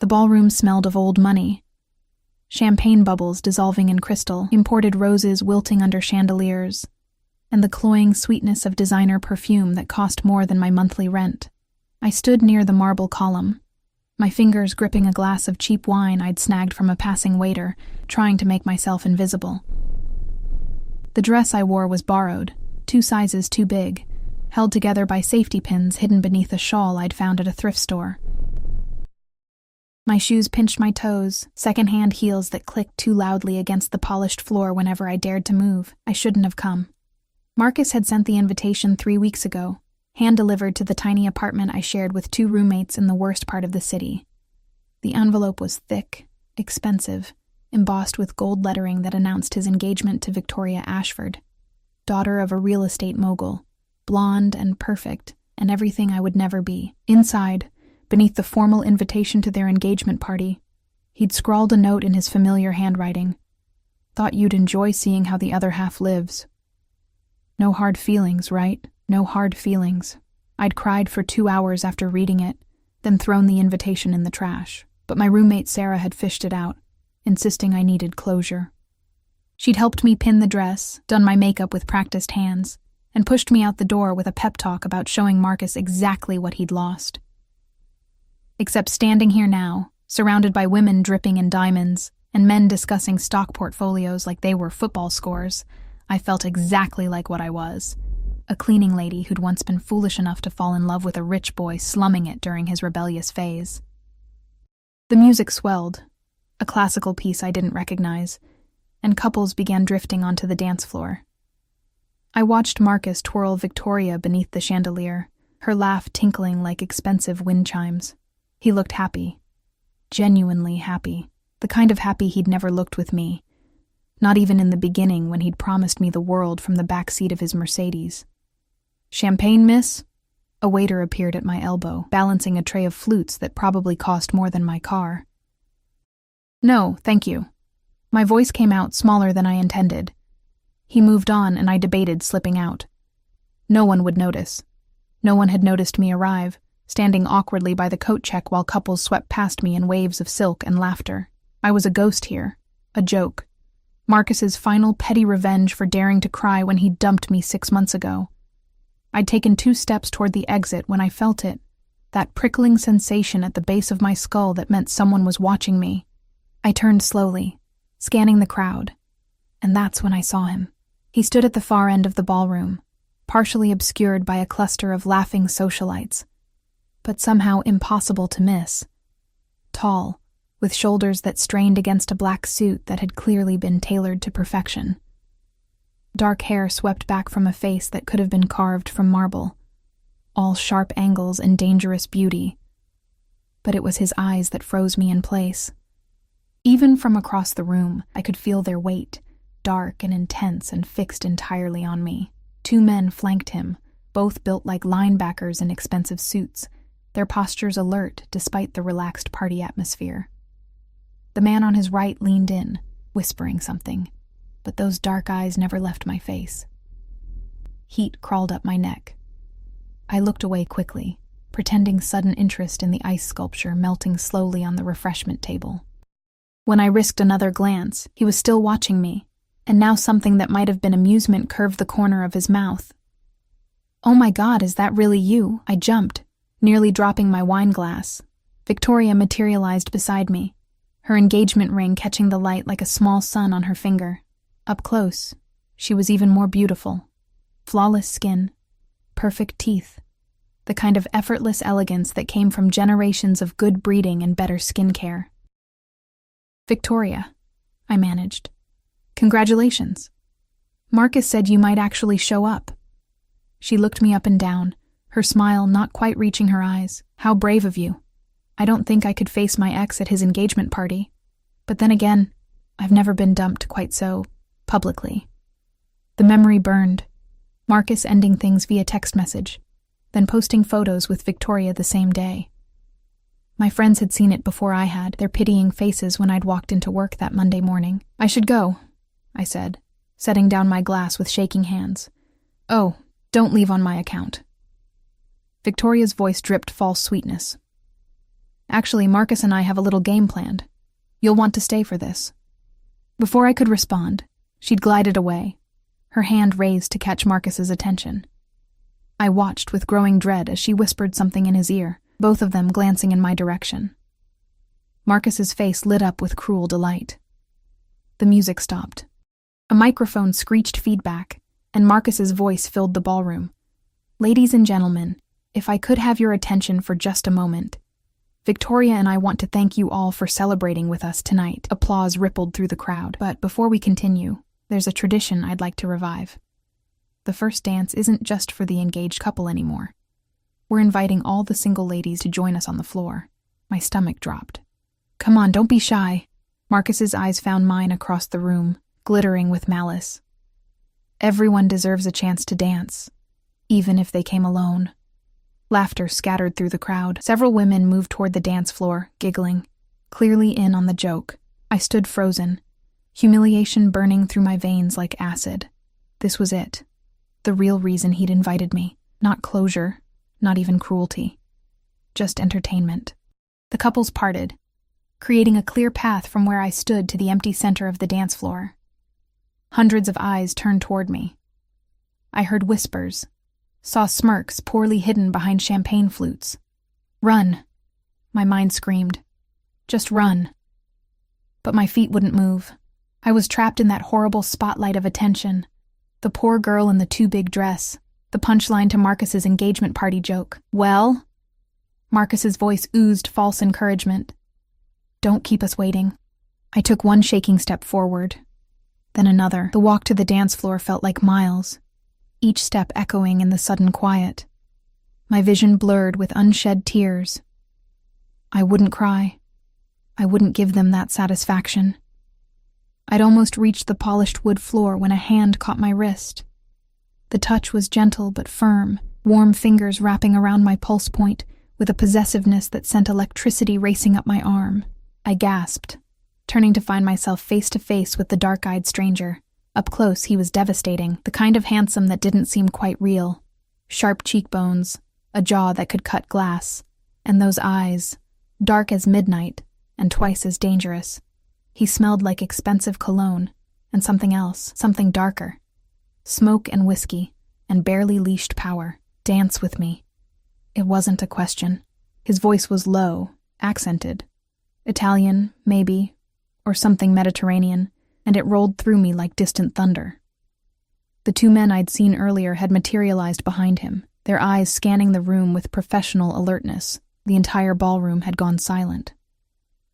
The ballroom smelled of old money. Champagne bubbles dissolving in crystal, imported roses wilting under chandeliers, and the cloying sweetness of designer perfume that cost more than my monthly rent. I stood near the marble column, my fingers gripping a glass of cheap wine I'd snagged from a passing waiter, trying to make myself invisible. The dress I wore was borrowed, 2 sizes too big, held together by safety pins hidden beneath a shawl I'd found at a thrift store. My shoes pinched my toes, second-hand heels that clicked too loudly against the polished floor whenever I dared to move. I shouldn't have come. Marcus had sent the invitation 3 weeks ago, hand-delivered to the tiny apartment I shared with 2 roommates in the worst part of the city. The envelope was thick, expensive, embossed with gold lettering that announced his engagement to Victoria Ashford, daughter of a real estate mogul, blonde and perfect, and everything I would never be. Inside, beneath the formal invitation to their engagement party, he'd scrawled a note in his familiar handwriting. Thought you'd enjoy seeing how the other half lives. No hard feelings, right? No hard feelings. I'd cried for 2 hours after reading it, then thrown the invitation in the trash. But my roommate Sarah had fished it out, insisting I needed closure. She'd helped me pin the dress, done my makeup with practiced hands, and pushed me out the door with a pep talk about showing Marcus exactly what he'd lost. Except standing here now, surrounded by women dripping in diamonds, and men discussing stock portfolios like they were football scores, I felt exactly like what I was. A cleaning lady who'd once been foolish enough to fall in love with a rich boy slumming it during his rebellious phase. The music swelled, a classical piece I didn't recognize, and couples began drifting onto the dance floor. I watched Marcus twirl Victoria beneath the chandelier, her laugh tinkling like expensive wind chimes. He looked happy, genuinely happy, the kind of happy he'd never looked with me, not even in the beginning when he'd promised me the world from the back seat of his Mercedes. "Champagne, miss?" A waiter appeared at my elbow, balancing a tray of flutes that probably cost more than my car. "No, thank you." My voice came out smaller than I intended. He moved on, and I debated slipping out. No one would notice. No one had noticed me arrive, standing awkwardly by the coat check while couples swept past me in waves of silk and laughter. I was a ghost here, a joke. Marcus's final petty revenge for daring to cry when he dumped me 6 months ago. I'd taken 2 steps toward the exit when I felt it, that prickling sensation at the base of my skull that meant someone was watching me. I turned slowly, scanning the crowd, and that's when I saw him. He stood at the far end of the ballroom, partially obscured by a cluster of laughing socialites, but somehow impossible to miss. Tall, with shoulders that strained against a black suit that had clearly been tailored to perfection. Dark hair swept back from a face that could have been carved from marble, all sharp angles and dangerous beauty. But it was his eyes that froze me in place. Even from across the room, I could feel their weight, dark and intense and fixed entirely on me. 2 men flanked him, both built like linebackers in expensive suits, their postures alert despite the relaxed party atmosphere. The man on his right leaned in, whispering something, but those dark eyes never left my face. Heat crawled up my neck. I looked away quickly, pretending sudden interest in the ice sculpture melting slowly on the refreshment table. When I risked another glance, he was still watching me, and now something that might have been amusement curved the corner of his mouth. "Oh my God, is that really you?" I jumped, nearly dropping my wine glass. Victoria materialized beside me, her engagement ring catching the light like a small sun on her finger. Up close, she was even more beautiful. Flawless skin, perfect teeth, the kind of effortless elegance that came from generations of good breeding and better skincare. "Victoria," I managed. "Congratulations. Marcus said you might actually show up." She looked me up and down, her smile not quite reaching her eyes. "How brave of you. I don't think I could face my ex at his engagement party. But then again, I've never been dumped quite so publicly." The memory burned. Marcus ending things via text message, then posting photos with Victoria the same day. My friends had seen it before I had, their pitying faces when I'd walked into work that Monday morning. "I should go," I said, setting down my glass with shaking hands. "Oh, don't leave on my account." Victoria's voice dripped false sweetness. Actually, Marcus and I have a little game planned. You'll want to stay for this." Before I could respond, she'd glided away, her hand raised to catch Marcus's attention. I watched with growing dread as she whispered something in his ear, both of them glancing in my direction. Marcus's face lit up with cruel delight. The music stopped. A microphone screeched feedback, and Marcus's voice filled the ballroom. "Ladies and gentlemen, if I could have your attention for just a moment. Victoria and I want to thank you all for celebrating with us tonight." Applause rippled through the crowd. But before we continue, there's a tradition I'd like to revive. The first dance isn't just for the engaged couple anymore. We're inviting all the single ladies to join us on the floor. My stomach dropped. "Come on, don't be shy." Marcus's eyes found mine across the room, glittering with malice. "Everyone deserves a chance to dance, even if they came alone." Laughter scattered through the crowd. Several women moved toward the dance floor, giggling, clearly in on the joke. I stood frozen, humiliation burning through my veins like acid. This was it. The real reason he'd invited me. Not closure, not even cruelty. Just entertainment. The couples parted, creating a clear path from where I stood to the empty center of the dance floor. Hundreds of eyes turned toward me. I heard whispers, saw smirks poorly hidden behind champagne flutes. "Run!" my mind screamed. "Just run." But my feet wouldn't move. I was trapped in that horrible spotlight of attention. The poor girl in the too big dress, the punchline to Marcus's engagement party joke. "Well?" Marcus's voice oozed false encouragement. "Don't keep us waiting." I took one shaking step forward, then another. The walk to the dance floor felt like miles, each step echoing in the sudden quiet. My vision blurred with unshed tears. I wouldn't cry. I wouldn't give them that satisfaction. I'd almost reached the polished wood floor when a hand caught my wrist. The touch was gentle but firm, warm fingers wrapping around my pulse point with a possessiveness that sent electricity racing up my arm. I gasped, turning to find myself face to face with the dark-eyed stranger. Up close, he was devastating, the kind of handsome that didn't seem quite real. Sharp cheekbones, a jaw that could cut glass, and those eyes, dark as midnight and twice as dangerous. He smelled like expensive cologne, and something else, something darker. Smoke and whiskey, and barely leashed power. "Dance with me." It wasn't a question. His voice was low, accented. Italian, maybe, or something Mediterranean, and it rolled through me like distant thunder. The two men I'd seen earlier had materialized behind him, their eyes scanning the room with professional alertness. The entire ballroom had gone silent.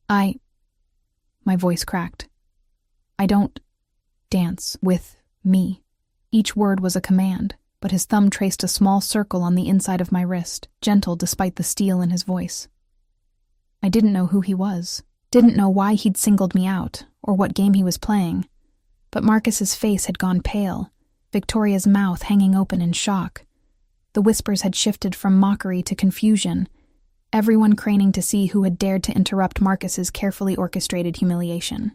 My voice cracked. "I don't dance with me." Each word was a command, but his thumb traced a small circle on the inside of my wrist, gentle despite the steel in his voice. I didn't know who he was, didn't know why he'd singled me out, or what game he was playing. But Marcus's face had gone pale, Victoria's mouth hanging open in shock. The whispers had shifted from mockery to confusion, everyone craning to see who had dared to interrupt Marcus's carefully orchestrated humiliation.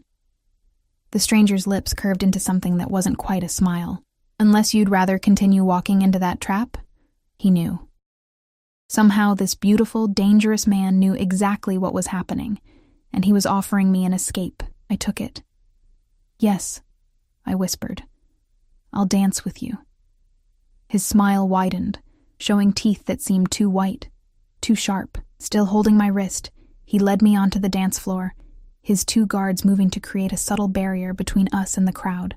The stranger's lips curved into something that wasn't quite a smile. "Unless you'd rather continue walking into that trap?" He knew. Somehow this beautiful, dangerous man knew exactly what was happening, and he was offering me an escape. I took it. "Yes," I whispered. "I'll dance with you." His smile widened, showing teeth that seemed too white, too sharp. Still holding my wrist, he led me onto the dance floor, his two guards moving to create a subtle barrier between us and the crowd.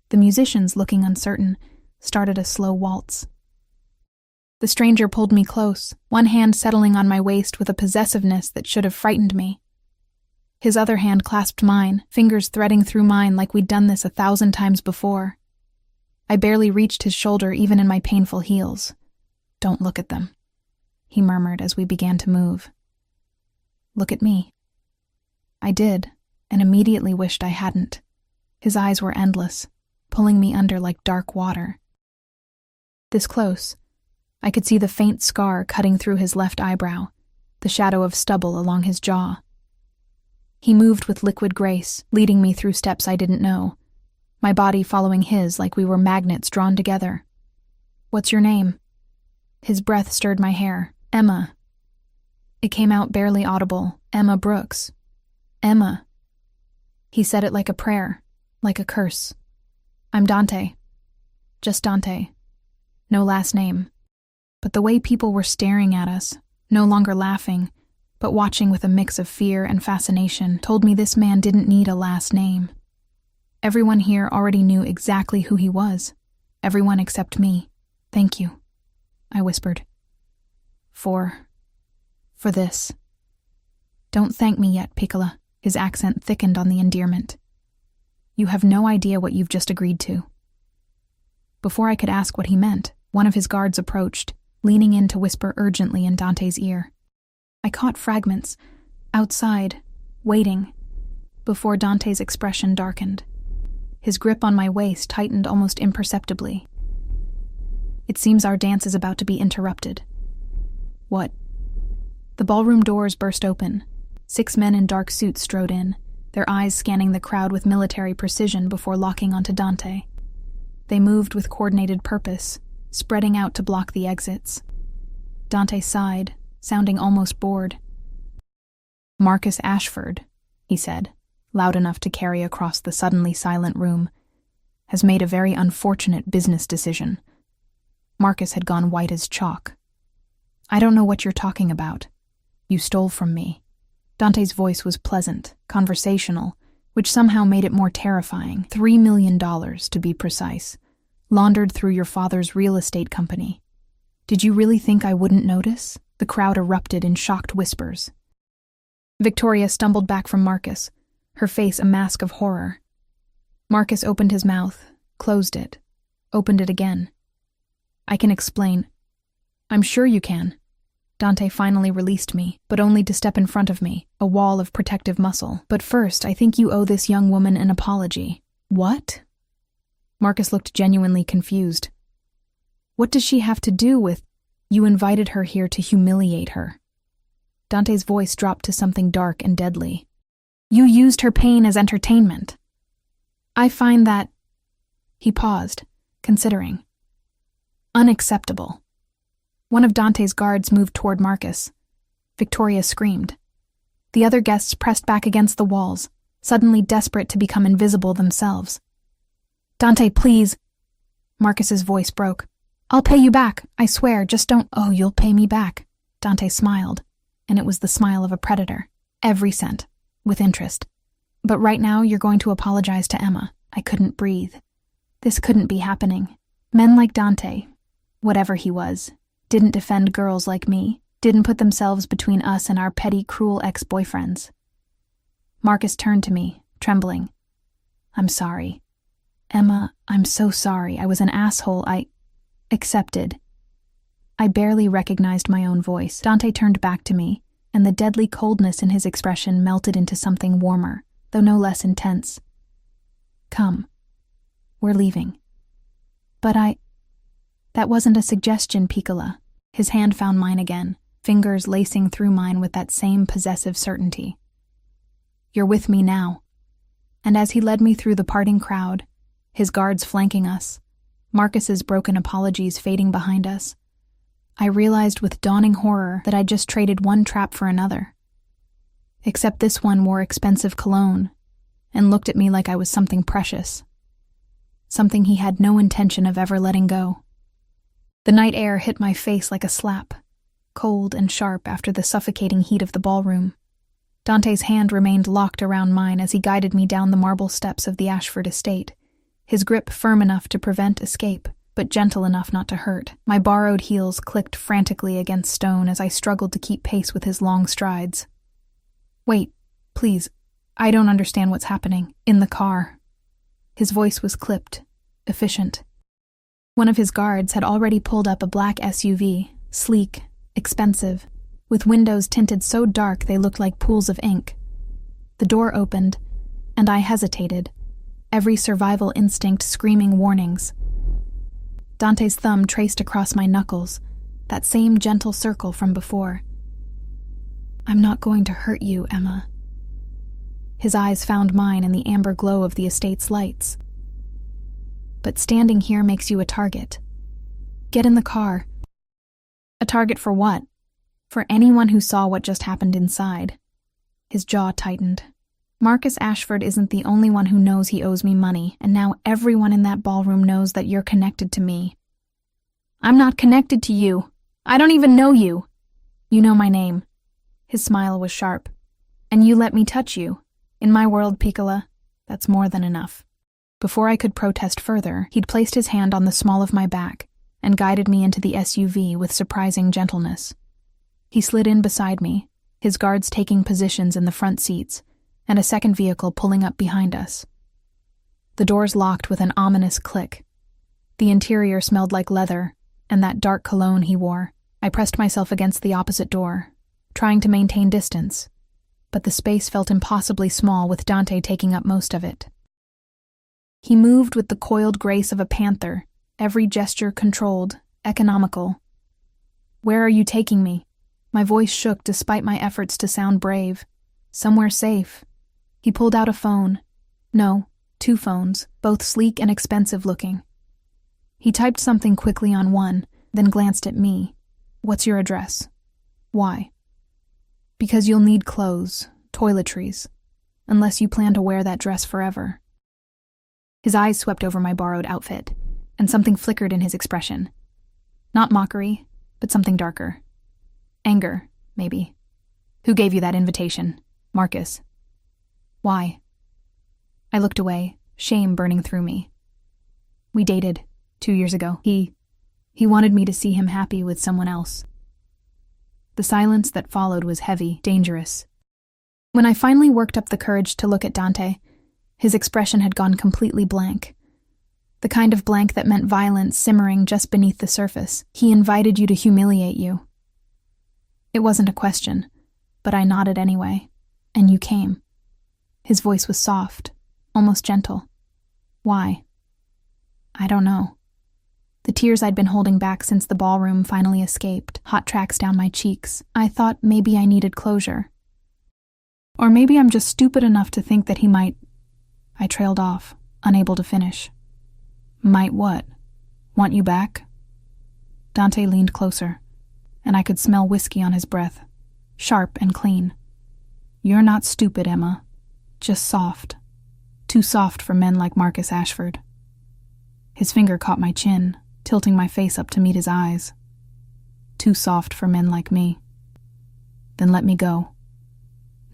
The musicians, looking uncertain, started a slow waltz. The stranger pulled me close, one hand settling on my waist with a possessiveness that should have frightened me. His other hand clasped mine, fingers threading through mine like we'd done this 1,000 times before. I barely reached his shoulder even in my painful heels. "Don't look at them," he murmured as we began to move. "Look at me." I did, and immediately wished I hadn't. His eyes were endless, pulling me under like dark water. This close, I could see the faint scar cutting through his left eyebrow, the shadow of stubble along his jaw. He moved with liquid grace, leading me through steps I didn't know, my body following his like we were magnets drawn together. "What's your name?" His breath stirred my hair. "Emma." It came out barely audible. Emma Brooks. Emma. He said it like a prayer, like a curse. I'm Dante. Just Dante. No last name. But the way people were staring at us, no longer laughing, but watching with a mix of fear and fascination, told me this man didn't need a last name. Everyone here already knew exactly who he was. Everyone except me. Thank you, I whispered. For this. Don't thank me yet, Piccola. His accent thickened on the endearment. You have no idea what you've just agreed to. Before I could ask what he meant, one of his guards approached, leaning in to whisper urgently in Dante's ear. I caught fragments, outside, waiting, before Dante's expression darkened. His grip on my waist tightened almost imperceptibly. It seems our dance is about to be interrupted. What? The ballroom doors burst open. 6 men in dark suits strode in, their eyes scanning the crowd with military precision before locking onto Dante. They moved with coordinated purpose, spreading out to block the exits. Dante sighed, sounding almost bored. Marcus Ashford, he said, loud enough to carry across the suddenly silent room, has made a very unfortunate business decision. Marcus had gone white as chalk. I don't know what you're talking about. You stole from me. Dante's voice was pleasant, conversational, which somehow made it more terrifying. $3 million, to be precise, laundered through your father's real estate company. Did you really think I wouldn't notice? The crowd erupted in shocked whispers. Victoria stumbled back from Marcus, her face a mask of horror. Marcus opened his mouth, closed it, opened it again. I can explain. I'm sure you can. Dante finally released me, but only to step in front of me, a wall of protective muscle. But first, I think you owe this young woman an apology. What? Marcus looked genuinely confused. What does she have to do with... You invited her here to humiliate her. Dante's voice dropped to something dark and deadly. You used her pain as entertainment. I find that... He paused, considering. Unacceptable. One of Dante's guards moved toward Marcus. Victoria screamed. The other guests pressed back against the walls, suddenly desperate to become invisible themselves. Dante, please. Marcus's voice broke. I'll pay you back, I swear, just don't... Oh, you'll pay me back. Dante smiled, and it was the smile of a predator. Every cent, with interest. But right now you're going to apologize to Emma. I couldn't breathe. This couldn't be happening. Men like Dante, whatever he was, didn't defend girls like me, didn't put themselves between us and our petty, cruel ex-boyfriends. Marcus turned to me, trembling. I'm sorry. Emma, I'm so sorry. I was an asshole. I accepted. I barely recognized my own voice. Dante turned back to me, and the deadly coldness in his expression melted into something warmer, though no less intense. Come. We're leaving. But that wasn't a suggestion, Piccola. His hand found mine again, fingers lacing through mine with that same possessive certainty. You're with me now. And as he led me through the parting crowd, his guards flanking us, Marcus's broken apologies fading behind us, I realized with dawning horror that I'd just traded one trap for another. Except this one wore expensive cologne and looked at me like I was something precious. Something he had no intention of ever letting go. The night air hit my face like a slap, cold and sharp after the suffocating heat of the ballroom. Dante's hand remained locked around mine as he guided me down the marble steps of the Ashford estate, his grip firm enough to prevent escape, but gentle enough not to hurt. My borrowed heels clicked frantically against stone as I struggled to keep pace with his long strides. Wait, please, I don't understand what's happening. In the car. His voice was clipped, efficient. One of his guards had already pulled up a black SUV, sleek, expensive, with windows tinted so dark they looked like pools of ink. The door opened, and I hesitated, every survival instinct screaming warnings. Dante's thumb traced across my knuckles, that same gentle circle from before. I'm not going to hurt you, Emma. His eyes found mine in the amber glow of the estate's lights. But standing here makes you a target. Get in the car. A target for what? For anyone who saw what just happened inside. His jaw tightened. Marcus Ashford isn't the only one who knows he owes me money, and now everyone in that ballroom knows that you're connected to me. I'm not connected to you. I don't even know you. You know my name. His smile was sharp. And you let me touch you. In my world, Piccola, that's more than enough. Before I could protest further, he'd placed his hand on the small of my back and guided me into the SUV with surprising gentleness. He slid in beside me, his guards taking positions in the front seats, and a second vehicle pulling up behind us. The doors locked with an ominous click. The interior smelled like leather, and that dark cologne he wore. I pressed myself against the opposite door, trying to maintain distance, but the space felt impossibly small with Dante taking up most of it. He moved with the coiled grace of a panther, every gesture controlled, economical. Where are you taking me? My voice shook despite my efforts to sound brave. Somewhere safe. He pulled out a phone. No, 2 phones, both sleek and expensive looking. He typed something quickly on one, then glanced at me. What's your address? Why? Because you'll need clothes, toiletries, unless you plan to wear that dress forever. His eyes swept over my borrowed outfit, and something flickered in his expression. Not mockery, but something darker. Anger, maybe. Who gave you that invitation? Marcus. Why? I looked away, shame burning through me. We dated 2 years ago. He wanted me to see him happy with someone else. The silence that followed was heavy, dangerous. When I finally worked up the courage to look at Dante, his expression had gone completely blank. The kind of blank that meant violence simmering just beneath the surface. He invited you to humiliate you. It wasn't a question, but I nodded anyway, and you came. His voice was soft, almost gentle. Why? I don't know. The tears I'd been holding back since the ballroom finally escaped, hot tracks down my cheeks. I thought maybe I needed closure. Or maybe I'm just stupid enough to think that he might... I trailed off, unable to finish. Might what? Want you back? Dante leaned closer, and I could smell whiskey on his breath, sharp and clean. You're not stupid, Emma. Just soft. Too soft for men like Marcus Ashford. His finger caught my chin, tilting my face up to meet his eyes. Too soft for men like me. Then let me go.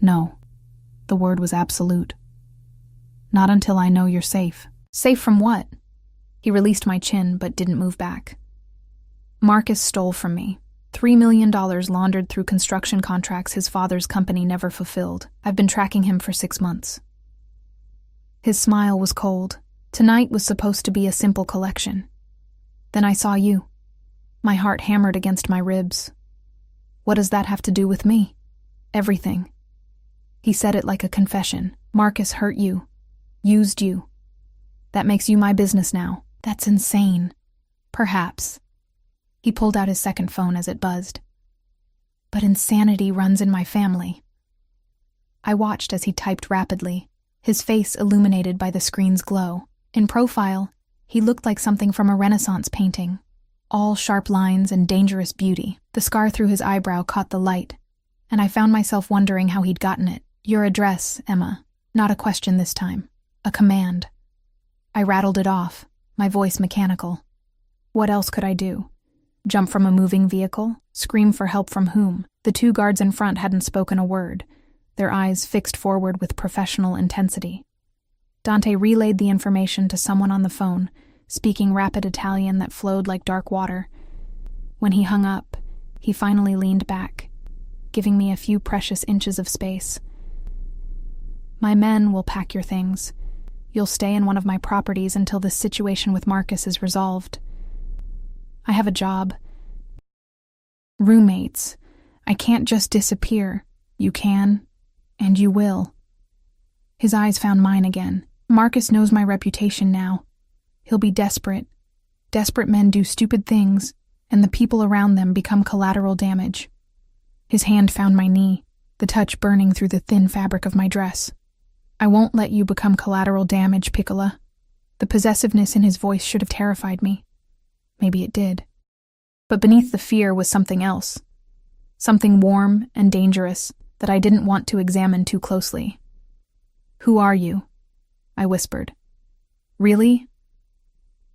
No. The word was absolute. Not until I know you're safe. Safe from what? He released my chin, but didn't move back. Marcus stole from me. $3 million laundered through construction contracts his father's company never fulfilled. I've been tracking him for 6 months. His smile was cold. Tonight was supposed to be a simple collection. Then I saw you. My heart hammered against my ribs. What does that have to do with me? Everything. He said it like a confession. Marcus hurt you. Used you. That makes you my business now. That's insane. Perhaps. He pulled out his second phone as it buzzed. But insanity runs in my family. I watched as he typed rapidly, his face illuminated by the screen's glow. In profile, he looked like something from a Renaissance painting. All sharp lines and dangerous beauty. The scar through his eyebrow caught the light, and I found myself wondering how he'd gotten it. Your address, Emma. Not a question this time. A command. I rattled it off, my voice mechanical. What else could I do? Jump from a moving vehicle? Scream for help from whom? The 2 guards in front hadn't spoken a word, their eyes fixed forward with professional intensity. Dante relayed the information to someone on the phone, speaking rapid Italian that flowed like dark water. When he hung up, he finally leaned back, giving me a few precious inches of space. My men will pack your things. You'll stay in one of my properties until this situation with Marcus is resolved. I have a job. Roommates. I can't just disappear. You can, and you will. His eyes found mine again. Marcus knows my reputation now. He'll be desperate. Desperate men do stupid things, and the people around them become collateral damage. His hand found my knee, the touch burning through the thin fabric of my dress. I won't let you become collateral damage, Piccola. The possessiveness in his voice should have terrified me. Maybe it did. But beneath the fear was something else. something warm and dangerous that I didn't want to examine too closely. "Who are you?" I whispered. "Really?"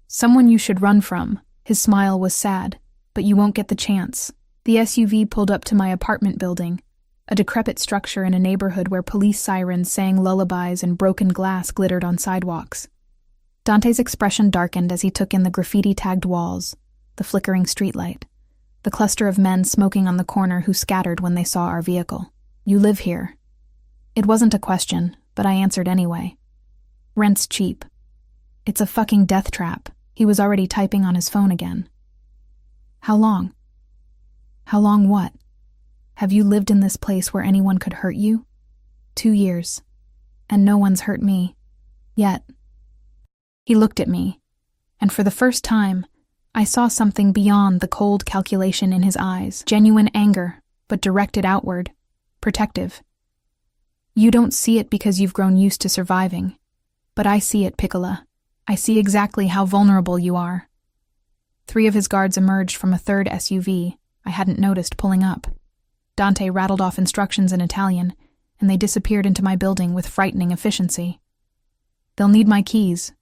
"Someone you should run from." His smile was sad, "but you won't get the chance." The SUV pulled up to my apartment building, a decrepit structure in a neighborhood where police sirens sang lullabies and broken glass glittered on sidewalks. Dante's expression darkened as he took in the graffiti-tagged walls, the flickering streetlight, the cluster of men smoking on the corner who scattered when they saw our vehicle. "You live here." It wasn't a question, but I answered anyway. "Rent's cheap." "It's a fucking death trap." He was already typing on his phone again. "How long?" "How long what? Have you lived in this place where anyone could hurt you?" 2 years. And no one's hurt me. Yet. He looked at me, and for the first time, I saw something beyond the cold calculation in his eyes. Genuine anger, but directed outward. Protective. "You don't see it because you've grown used to surviving. But I see it, Piccola. I see exactly how vulnerable you are." 3 of his guards emerged from a third SUV I hadn't noticed pulling up. Dante rattled off instructions in Italian, and they disappeared into my building with frightening efficiency. "They'll need my keys."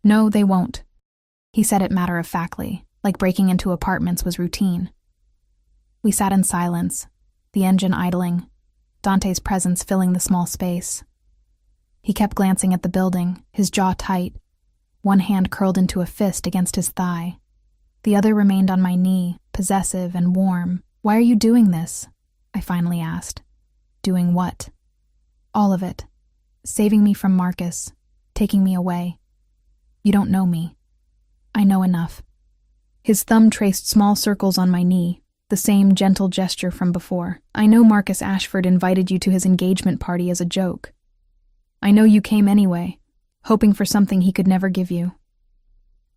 "No, they won't." He said it matter-of-factly, like breaking into apartments was routine. We sat in silence, the engine idling, Dante's presence filling the small space. He kept glancing at the building, his jaw tight, one hand curled into a fist against his thigh. The other remained on my knee, possessive and warm. "Why are you doing this?" I finally asked. "Doing what?" "All of it. Saving me from Marcus, taking me away. You don't know me." "I know enough." His thumb traced small circles on my knee, the same gentle gesture from before. "I know Marcus Ashford invited you to his engagement party as a joke. I know you came anyway, hoping for something he could never give you.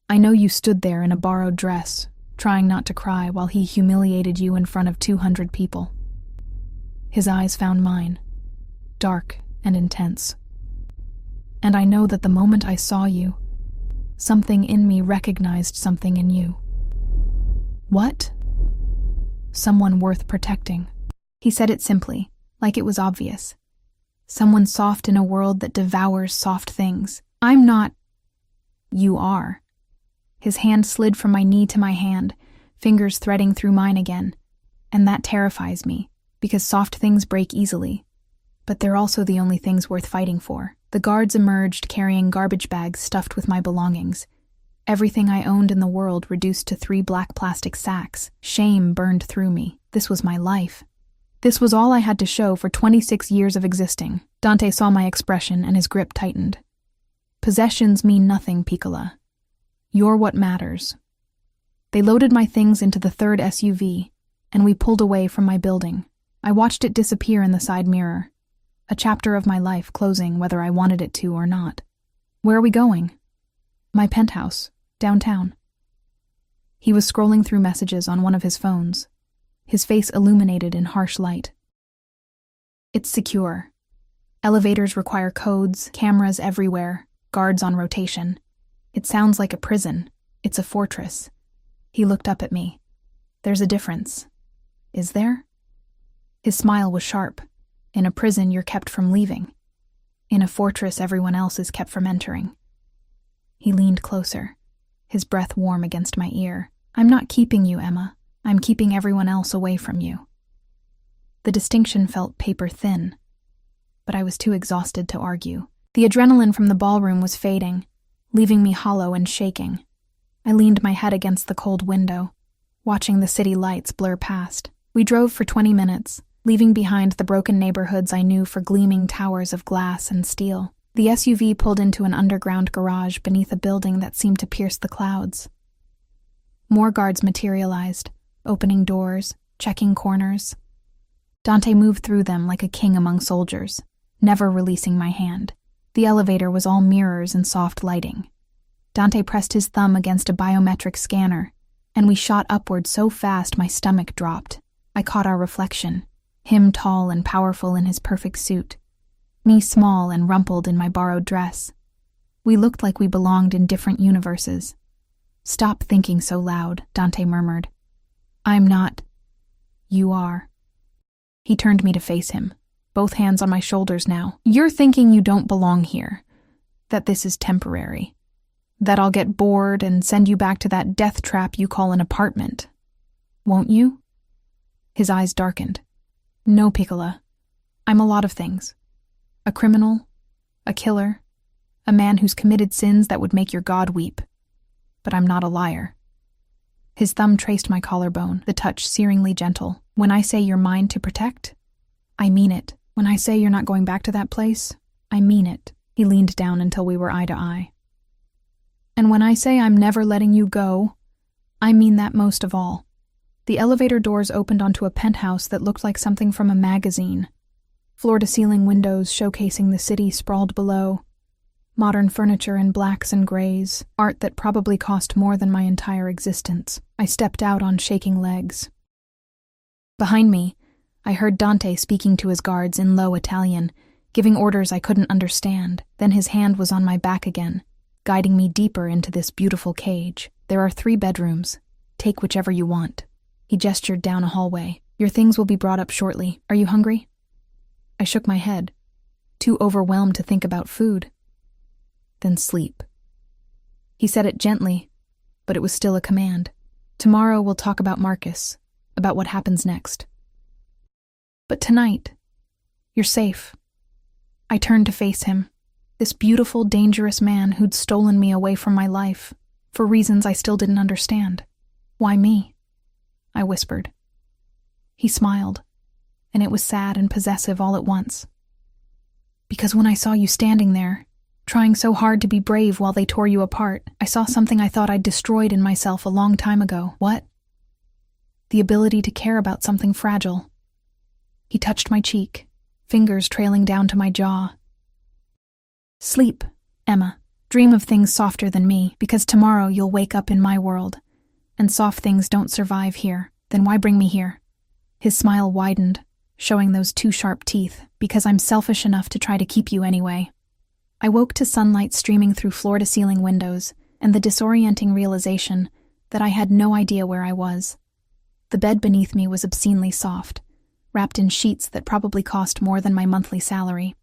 I know you stood there in a borrowed dress, trying not to cry while he humiliated you in front of 200 people. His eyes found mine, dark and intense. And I know that the moment I saw you, something in me recognized something in you. What? Someone worth protecting. He said it simply, like it was obvious. Someone soft in a world that devours soft things. I'm not. You are. His hand slid from my knee to my hand, fingers threading through mine again. And that terrifies me, because soft things break easily. But they're also the only things worth fighting for. The guards emerged carrying garbage bags stuffed with my belongings. Everything I owned in the world reduced to 3 black plastic sacks. Shame burned through me. This was my life. This was all I had to show for 26 years of existing. Dante saw my expression and his grip tightened. Possessions mean nothing, Piccola. You're what matters. They loaded my things into the third SUV, and we pulled away from my building. I watched it disappear in the side mirror. A chapter of my life closing whether I wanted it to or not. Where are we going? My penthouse, downtown. He was scrolling through messages on one of his phones, his face illuminated in harsh light. It's secure. Elevators require codes, cameras everywhere, guards on rotation. It sounds like a prison. It's a fortress. He looked up at me. There's a difference. Is there? His smile was sharp. In a prison, you're kept from leaving. In a fortress, everyone else is kept from entering. He leaned closer, his breath warm against my ear. I'm not keeping you, Emma. I'm keeping everyone else away from you. The distinction felt paper thin, but I was too exhausted to argue. The adrenaline from the ballroom was fading, leaving me hollow and shaking. I leaned my head against the cold window, watching the city lights blur past. We drove for 20 minutes, leaving behind the broken neighborhoods I knew for gleaming towers of glass and steel. The SUV pulled into an underground garage beneath a building that seemed to pierce the clouds. More guards materialized, opening doors, checking corners. Dante moved through them like a king among soldiers, never releasing my hand. The elevator was all mirrors and soft lighting. Dante pressed his thumb against a biometric scanner, and we shot upward so fast my stomach dropped. I caught our reflection, him tall and powerful in his perfect suit, me small and rumpled in my borrowed dress. We looked like we belonged in different universes. Stop thinking so loud, Dante murmured. I'm not. You are. He turned me to face him, both hands on my shoulders now. You're thinking you don't belong here, that this is temporary, that I'll get bored and send you back to that death trap you call an apartment. Won't you? His eyes darkened. No, Piccola. I'm a lot of things. A criminal, a killer, a man who's committed sins that would make your God weep. But I'm not a liar. His thumb traced my collarbone, the touch searingly gentle. When I say you're mine to protect, I mean it. When I say you're not going back to that place, I mean it. He leaned down until we were eye to eye. And when I say I'm never letting you go, I mean that most of all. The elevator doors opened onto a penthouse that looked like something from a magazine. Floor-to-ceiling windows showcasing the city sprawled below. Modern furniture in blacks and grays, art that probably cost more than my entire existence. I stepped out on shaking legs. Behind me, I heard Dante speaking to his guards in low Italian, giving orders I couldn't understand. Then his hand was on my back again, guiding me deeper into this beautiful cage. There are 3 bedrooms. Take whichever you want. He gestured down a hallway. Your things will be brought up shortly. Are you hungry? I shook my head, too overwhelmed to think about food. Then sleep. He said it gently, but it was still a command. Tomorrow we'll talk about Marcus, about what happens next. But tonight, you're safe. I turned to face him, this beautiful, dangerous man who'd stolen me away from my life, for reasons I still didn't understand. Why me? I whispered. He smiled, and it was sad and possessive all at once. Because when I saw you standing there, trying so hard to be brave while they tore you apart, I saw something I thought I'd destroyed in myself a long time ago. What? The ability to care about something fragile. He touched my cheek, fingers trailing down to my jaw. Sleep, Emma. Dream of things softer than me, because tomorrow you'll wake up in my world, and soft things don't survive here. Then why bring me here? His smile widened, showing those 2 sharp teeth, because I'm selfish enough to try to keep you anyway. I woke to sunlight streaming through floor-to-ceiling windows and the disorienting realization that I had no idea where I was. The bed beneath me was obscenely soft, wrapped in sheets that probably cost more than my monthly salary.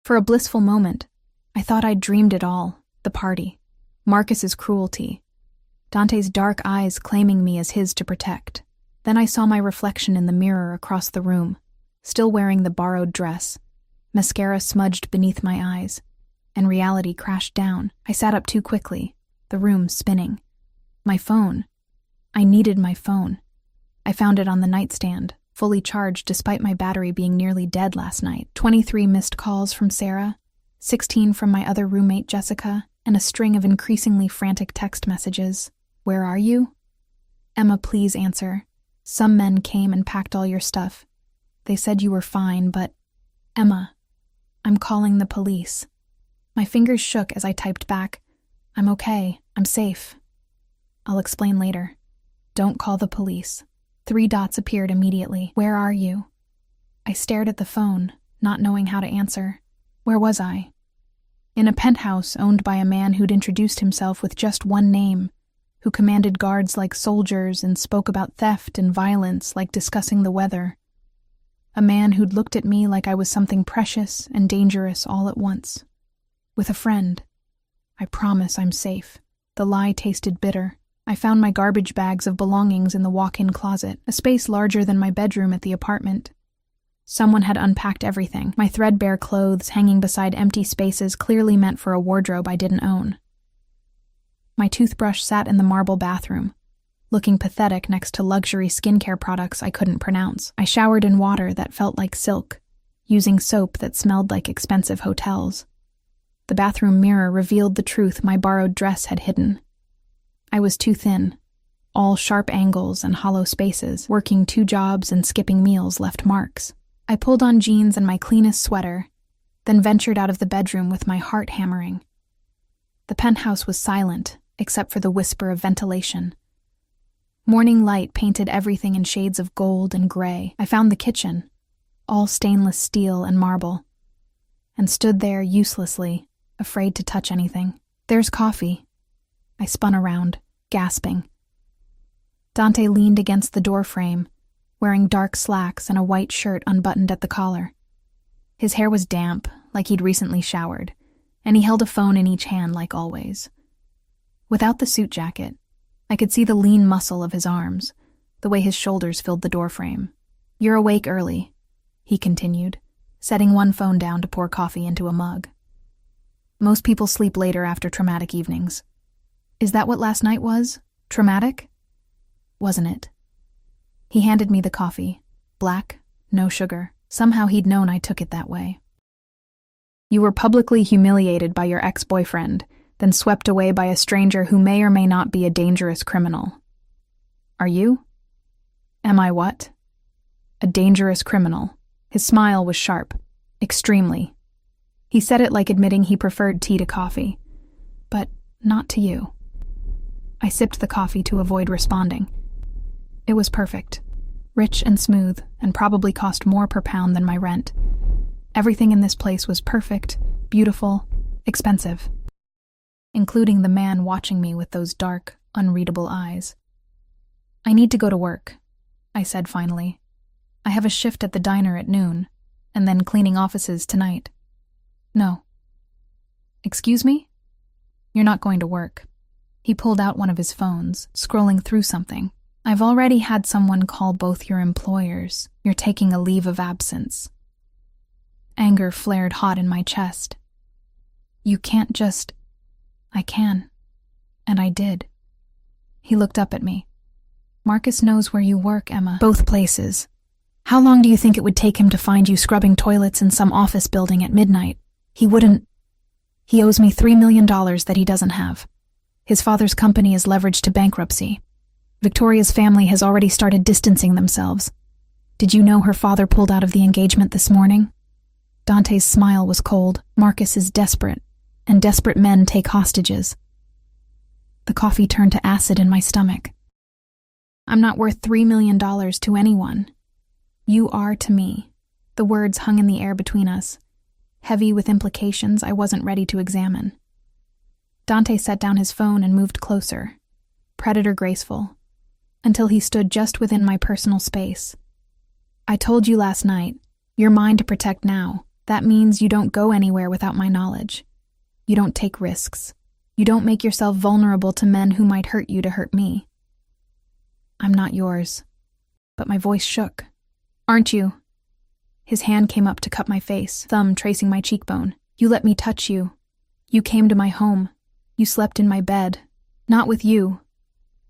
For a blissful moment, I thought I'd dreamed it all, the party, Marcus's cruelty, Dante's dark eyes claiming me as his to protect. Then I saw my reflection in the mirror across the room, still wearing the borrowed dress, mascara smudged beneath my eyes, and reality crashed down. I sat up too quickly, the room spinning. My phone. I needed my phone. I found it on the nightstand, fully charged despite my battery being nearly dead last night. 23 missed calls from Sarah, 16 from my other roommate Jessica, and a string of increasingly frantic text messages. Where are you? Emma, please answer. Some men came and packed all your stuff. They said you were fine, but... Emma, I'm calling the police. My fingers shook as I typed back, I'm okay, I'm safe. I'll explain later. Don't call the police. 3 dots appeared immediately. Where are you? I stared at the phone, not knowing how to answer. Where was I? In a penthouse owned by a man who'd introduced himself with just one name, who commanded guards like soldiers and spoke about theft and violence like discussing the weather. A man who'd looked at me like I was something precious and dangerous all at once. With a friend. I promise I'm safe. The lie tasted bitter. I found my garbage bags of belongings in the walk-in closet, a space larger than my bedroom at the apartment. Someone had unpacked everything, my threadbare clothes hanging beside empty spaces clearly meant for a wardrobe I didn't own. My toothbrush sat in the marble bathroom, looking pathetic next to luxury skincare products I couldn't pronounce. I showered in water that felt like silk, using soap that smelled like expensive hotels. The bathroom mirror revealed the truth my borrowed dress had hidden. I was too thin. All sharp angles and hollow spaces, working 2 jobs and skipping meals left marks. I pulled on jeans and my cleanest sweater, then ventured out of the bedroom with my heart hammering. The penthouse was silent, except for the whisper of ventilation. Morning light painted everything in shades of gold and gray. I found the kitchen, all stainless steel and marble, and stood there uselessly, afraid to touch anything. There's coffee. I spun around, gasping. Dante leaned against the doorframe, wearing dark slacks and a white shirt unbuttoned at the collar. His hair was damp, like he'd recently showered, and he held a phone in each hand like always. Without the suit jacket, I could see the lean muscle of his arms, the way his shoulders filled the doorframe. "You're awake early," he continued, setting one phone down to pour coffee into a mug. "Most people sleep later after traumatic evenings. Is that what last night was? Traumatic? Wasn't it?" He handed me the coffee. Black, no sugar. Somehow he'd known I took it that way. "You were publicly humiliated by your ex-boyfriend, then swept away by a stranger who may or may not be a dangerous criminal. Are you? Am I what? A dangerous criminal." His smile was sharp. Extremely. He said it like admitting he preferred tea to coffee. "But not to you." I sipped the coffee to avoid responding. It was perfect. Rich and smooth, and probably cost more per pound than my rent. Everything in this place was perfect, beautiful, expensive. Including the man watching me with those dark, unreadable eyes. "I need to go to work," I said finally. "I have a shift at the diner at noon, and then cleaning offices tonight." "No." "Excuse me? You're not going to work." He pulled out one of his phones, scrolling through something. "I've already had someone call both your employers. You're taking a leave of absence." Anger flared hot in my chest. "You can't just..." "I can. And I did." He looked up at me. "Marcus knows where you work, Emma. Both places. How long do you think it would take him to find you scrubbing toilets in some office building at midnight? He wouldn't. He owes me $3 million that he doesn't have. His father's company is leveraged to bankruptcy. Victoria's family has already started distancing themselves. Did you know her father pulled out of the engagement this morning?" Dante's smile was cold. "Marcus is desperate, and desperate men take hostages." The coffee turned to acid in my stomach. "I'm not worth $3 million to anyone. You are to me." The words hung in the air between us, heavy with implications I wasn't ready to examine. Dante set down his phone and moved closer, predator graceful, until he stood just within my personal space. "I told you last night, you're mine to protect now. That means you don't go anywhere without my knowledge. You don't take risks. You don't make yourself vulnerable to men who might hurt you to hurt me." "I'm not yours." But my voice shook. "Aren't you?" His hand came up to cup my face, thumb tracing my cheekbone. "You let me touch you. You came to my home. You slept in my bed. Not with you."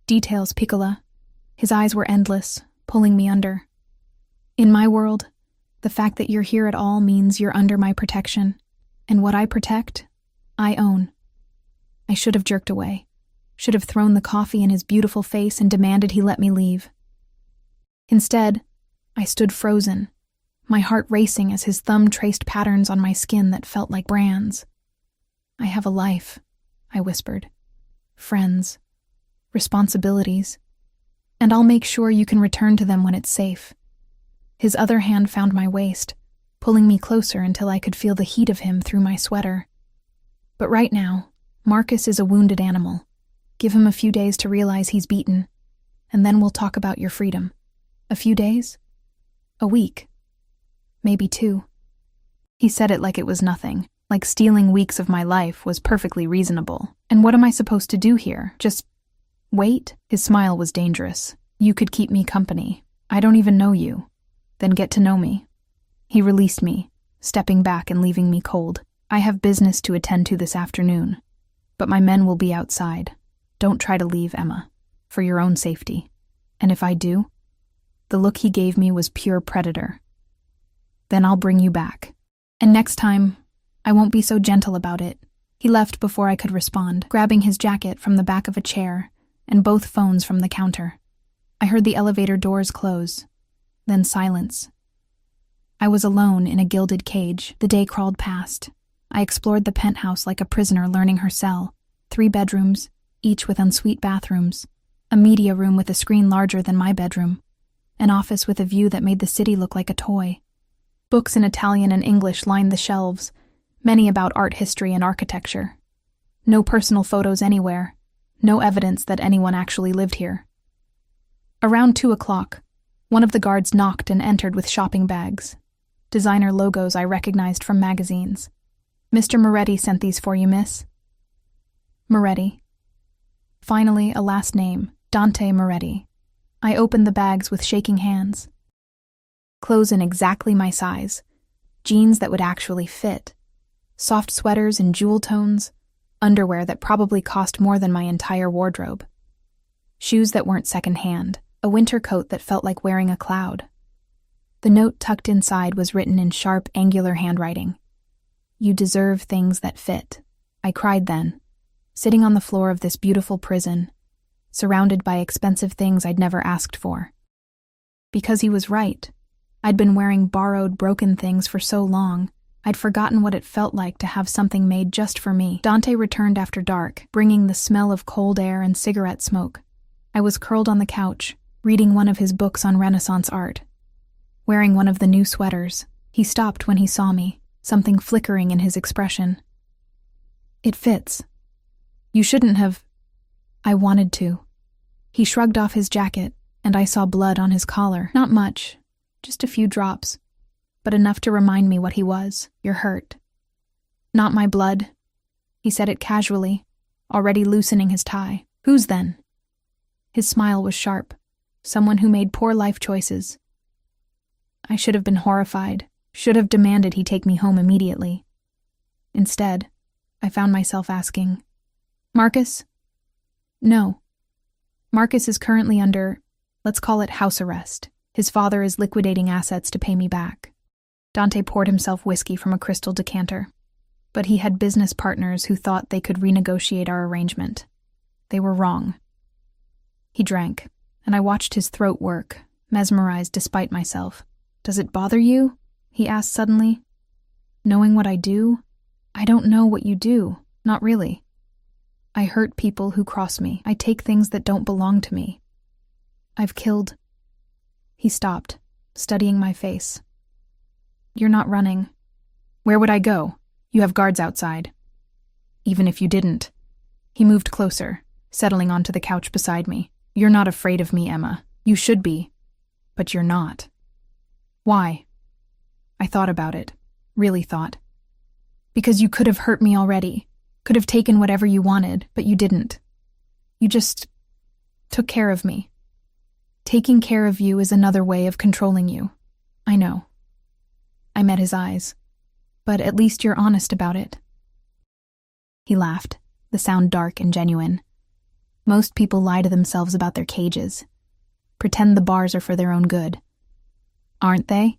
Details, Piccola. His eyes were endless, pulling me under. "In my world, the fact that you're here at all means you're under my protection. And what I protect, I own." I should have jerked away. Should have thrown the coffee in his beautiful face and demanded he let me leave. Instead, I stood frozen, my heart racing as his thumb traced patterns on my skin that felt like brands. "I have a life," I whispered. "Friends. Responsibilities. And I'll make sure you can return to them when it's safe." His other hand found my waist, pulling me closer until I could feel the heat of him through my sweater. "But right now, Marcus is a wounded animal. Give him a few days to realize he's beaten, and then we'll talk about your freedom." "A few days? A week? Maybe 2. He said it like it was nothing, like stealing weeks of my life was perfectly reasonable. "And what am I supposed to do here? Just wait?" His smile was dangerous. "You could keep me company. I don't even know you. Then get to know me." He released me, stepping back and leaving me cold. "I have business to attend to this afternoon, but my men will be outside. Don't try to leave, Emma, for your own safety. And if I do..." The look he gave me was pure predator. "Then I'll bring you back. And next time, I won't be so gentle about it." He left before I could respond, grabbing his jacket from the back of a chair and both phones from the counter. I heard the elevator doors close, then silence. I was alone in a gilded cage. The day crawled past. I explored the penthouse like a prisoner learning her cell. 3 bedrooms, each with ensuite bathrooms. A media room with a screen larger than my bedroom. An office with a view that made the city look like a toy. Books in Italian and English lined the shelves, many about art history and architecture. No personal photos anywhere. No evidence that anyone actually lived here. Around 2 o'clock, One of the guards knocked and entered with shopping bags. Designer logos I recognized from magazines. "Mr. Moretti sent these for you, miss." Moretti. Finally, a last name, Dante Moretti. I opened the bags with shaking hands. Clothes in exactly my size. Jeans that would actually fit. Soft sweaters in jewel tones. Underwear that probably cost more than my entire wardrobe. Shoes that weren't secondhand. A winter coat that felt like wearing a cloud. The note tucked inside was written in sharp, angular handwriting. "You deserve things that fit." I cried then, sitting on the floor of this beautiful prison, surrounded by expensive things I'd never asked for. Because he was right. I'd been wearing borrowed, broken things for so long, I'd forgotten what it felt like to have something made just for me. Dante returned after dark, bringing the smell of cold air and cigarette smoke. I was curled on the couch, reading one of his books on Renaissance art. Wearing one of the new sweaters, he stopped when he saw me, something flickering in his expression. "It fits. You shouldn't have." I wanted to. He shrugged off his jacket, and I saw blood on his collar. Not much, just a few drops, but enough to remind me what he was. "You're hurt." "Not my blood." He said it casually, already loosening his tie. "Whose then?" His smile was sharp. Someone who made poor life choices. I should have been horrified, should have demanded he take me home immediately. Instead, I found myself asking, "Marcus?" "No. Marcus is currently under, let's call it house arrest. His father is liquidating assets to pay me back." Dante poured himself whiskey from a crystal decanter. But he had business partners who thought they could renegotiate our arrangement. They were wrong. He drank, and I watched his throat work, mesmerized despite myself. "Does it bother you?" he asked suddenly. "Knowing what I do? I don't know what you do, not really. I hurt people who cross me. I take things that don't belong to me. I've killed..." He stopped, studying my face. "You're not running." "Where would I go? You have guards outside." "Even if you didn't." He moved closer, settling onto the couch beside me. "You're not afraid of me, Emma. You should be. But you're not." "Why?" I thought about it. Really thought. "Because you could have hurt me already. Could have taken whatever you wanted, but you didn't. You just took care of me. Taking care of you is another way of controlling you. I know." I met his eyes. "But at least you're honest about it." He laughed, the sound dark and genuine. "Most people lie to themselves about their cages. Pretend the bars are for their own good. Aren't they?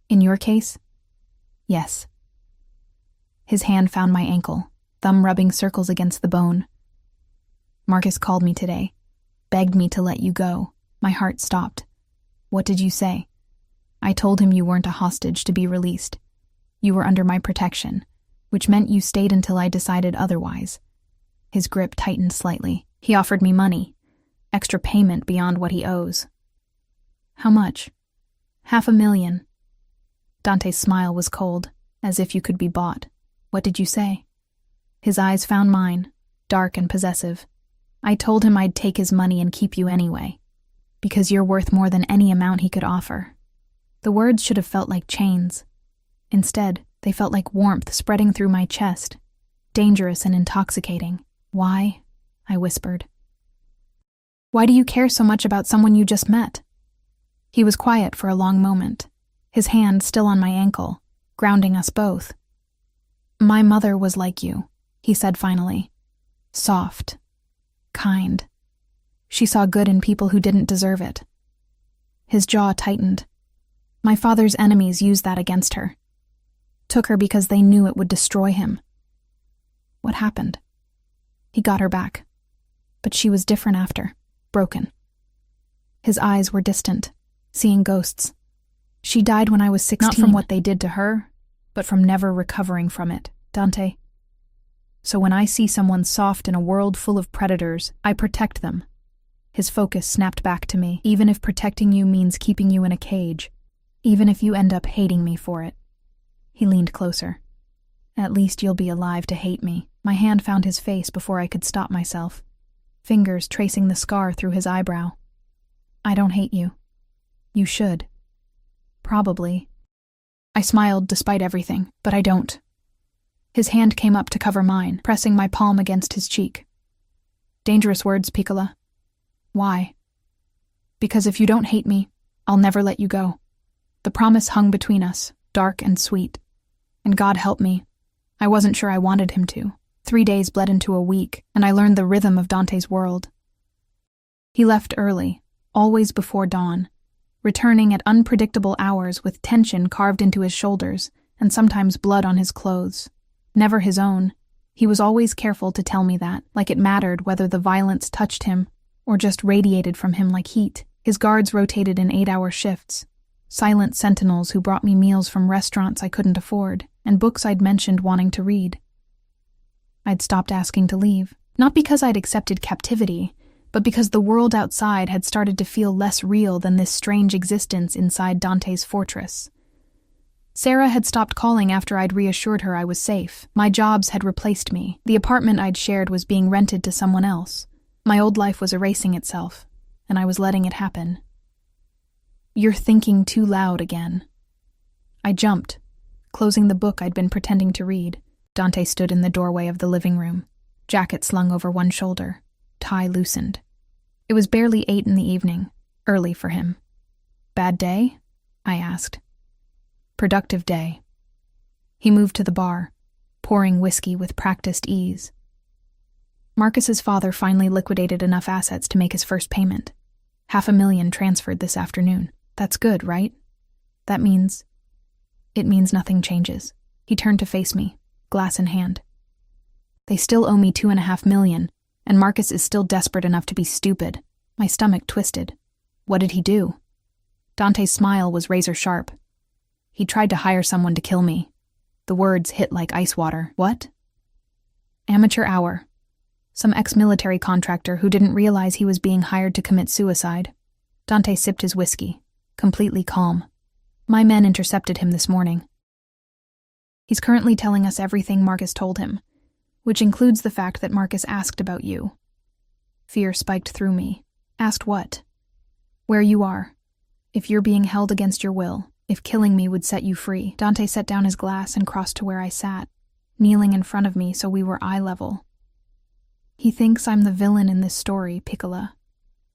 In your case?" "Yes." His hand found my ankle, thumb rubbing circles against the bone. "Marcus called me today, begged me to let you go." My heart stopped. "What did you say?" "I told him you weren't a hostage to be released. You were under my protection, which meant you stayed until I decided otherwise." His grip tightened slightly. "He offered me money, extra payment beyond what he owes." "How much?" $500,000. Dante's smile was cold, as if you could be bought. "What did you say?" His eyes found mine, dark and possessive. "I told him I'd take his money and keep you anyway, because you're worth more than any amount he could offer." The words should have felt like chains. Instead, they felt like warmth spreading through my chest, dangerous and intoxicating. "Why?" I whispered. "Why do you care so much about someone you just met?" He was quiet for a long moment, his hand still on my ankle, grounding us both. "My mother was like you," he said finally. "Soft. Kind. She saw good in people who didn't deserve it." His jaw tightened. "My father's enemies used that against her. Took her because they knew it would destroy him." "What happened?" "He got her back. But she was different after. Broken." His eyes were distant, seeing ghosts. "She died when I was 16. Not from what they did to her, but from never recovering from it, Dante. So when I see someone soft in a world full of predators, I protect them." His focus snapped back to me. "Even if protecting you means keeping you in a cage. Even if you end up hating me for it." He leaned closer. "At least you'll be alive to hate me." My hand found his face before I could stop myself, fingers tracing the scar through his eyebrow. "I don't hate you. You should. Probably. I smiled despite everything, but I don't. His hand came up to cover mine, pressing my palm against his cheek. Dangerous words, Piccola. Why? Because if you don't hate me, I'll never let you go. The promise hung between us, dark and sweet. And God help me, I wasn't sure I wanted him to. 3 days bled into a week, and I learned the rhythm of Dante's world. He left early, always before dawn, returning at unpredictable hours with tension carved into his shoulders and sometimes blood on his clothes. Never his own. He was always careful to tell me that, like it mattered whether the violence touched him or just radiated from him like heat. His guards rotated in 8-hour shifts, silent sentinels who brought me meals from restaurants I couldn't afford and books I'd mentioned wanting to read. I'd stopped asking to leave, not because I'd accepted captivity, but because the world outside had started to feel less real than this strange existence inside Dante's fortress. Sarah had stopped calling after I'd reassured her I was safe. My jobs had replaced me. The apartment I'd shared was being rented to someone else. My old life was erasing itself, and I was letting it happen. You're thinking too loud again. I jumped, closing the book I'd been pretending to read. Dante stood in the doorway of the living room, jacket slung over one shoulder, tie loosened. It was barely 8 in the evening, early for him. Bad day? I asked. Productive day. He moved to the bar, pouring whiskey with practiced ease. Marcus's father finally liquidated enough assets to make his first payment. $500,000 transferred this afternoon. That's good, right? That means... It means nothing changes. He turned to face me, glass in hand. They still owe me $2.5 million, and Marcus is still desperate enough to be stupid. My stomach twisted. What did he do? Dante's smile was razor sharp. He tried to hire someone to kill me. The words hit like ice water. What? Amateur hour. Some ex-military contractor who didn't realize he was being hired to commit suicide. Dante sipped his whiskey, completely calm. My men intercepted him this morning. He's currently telling us everything Marcus told him, which includes the fact that Marcus asked about you. Fear spiked through me. Asked what? Where you are. If you're being held against your will. If killing me would set you free. Dante set down his glass and crossed to where I sat, kneeling in front of me so we were eye level. He thinks I'm the villain in this story, Piccola.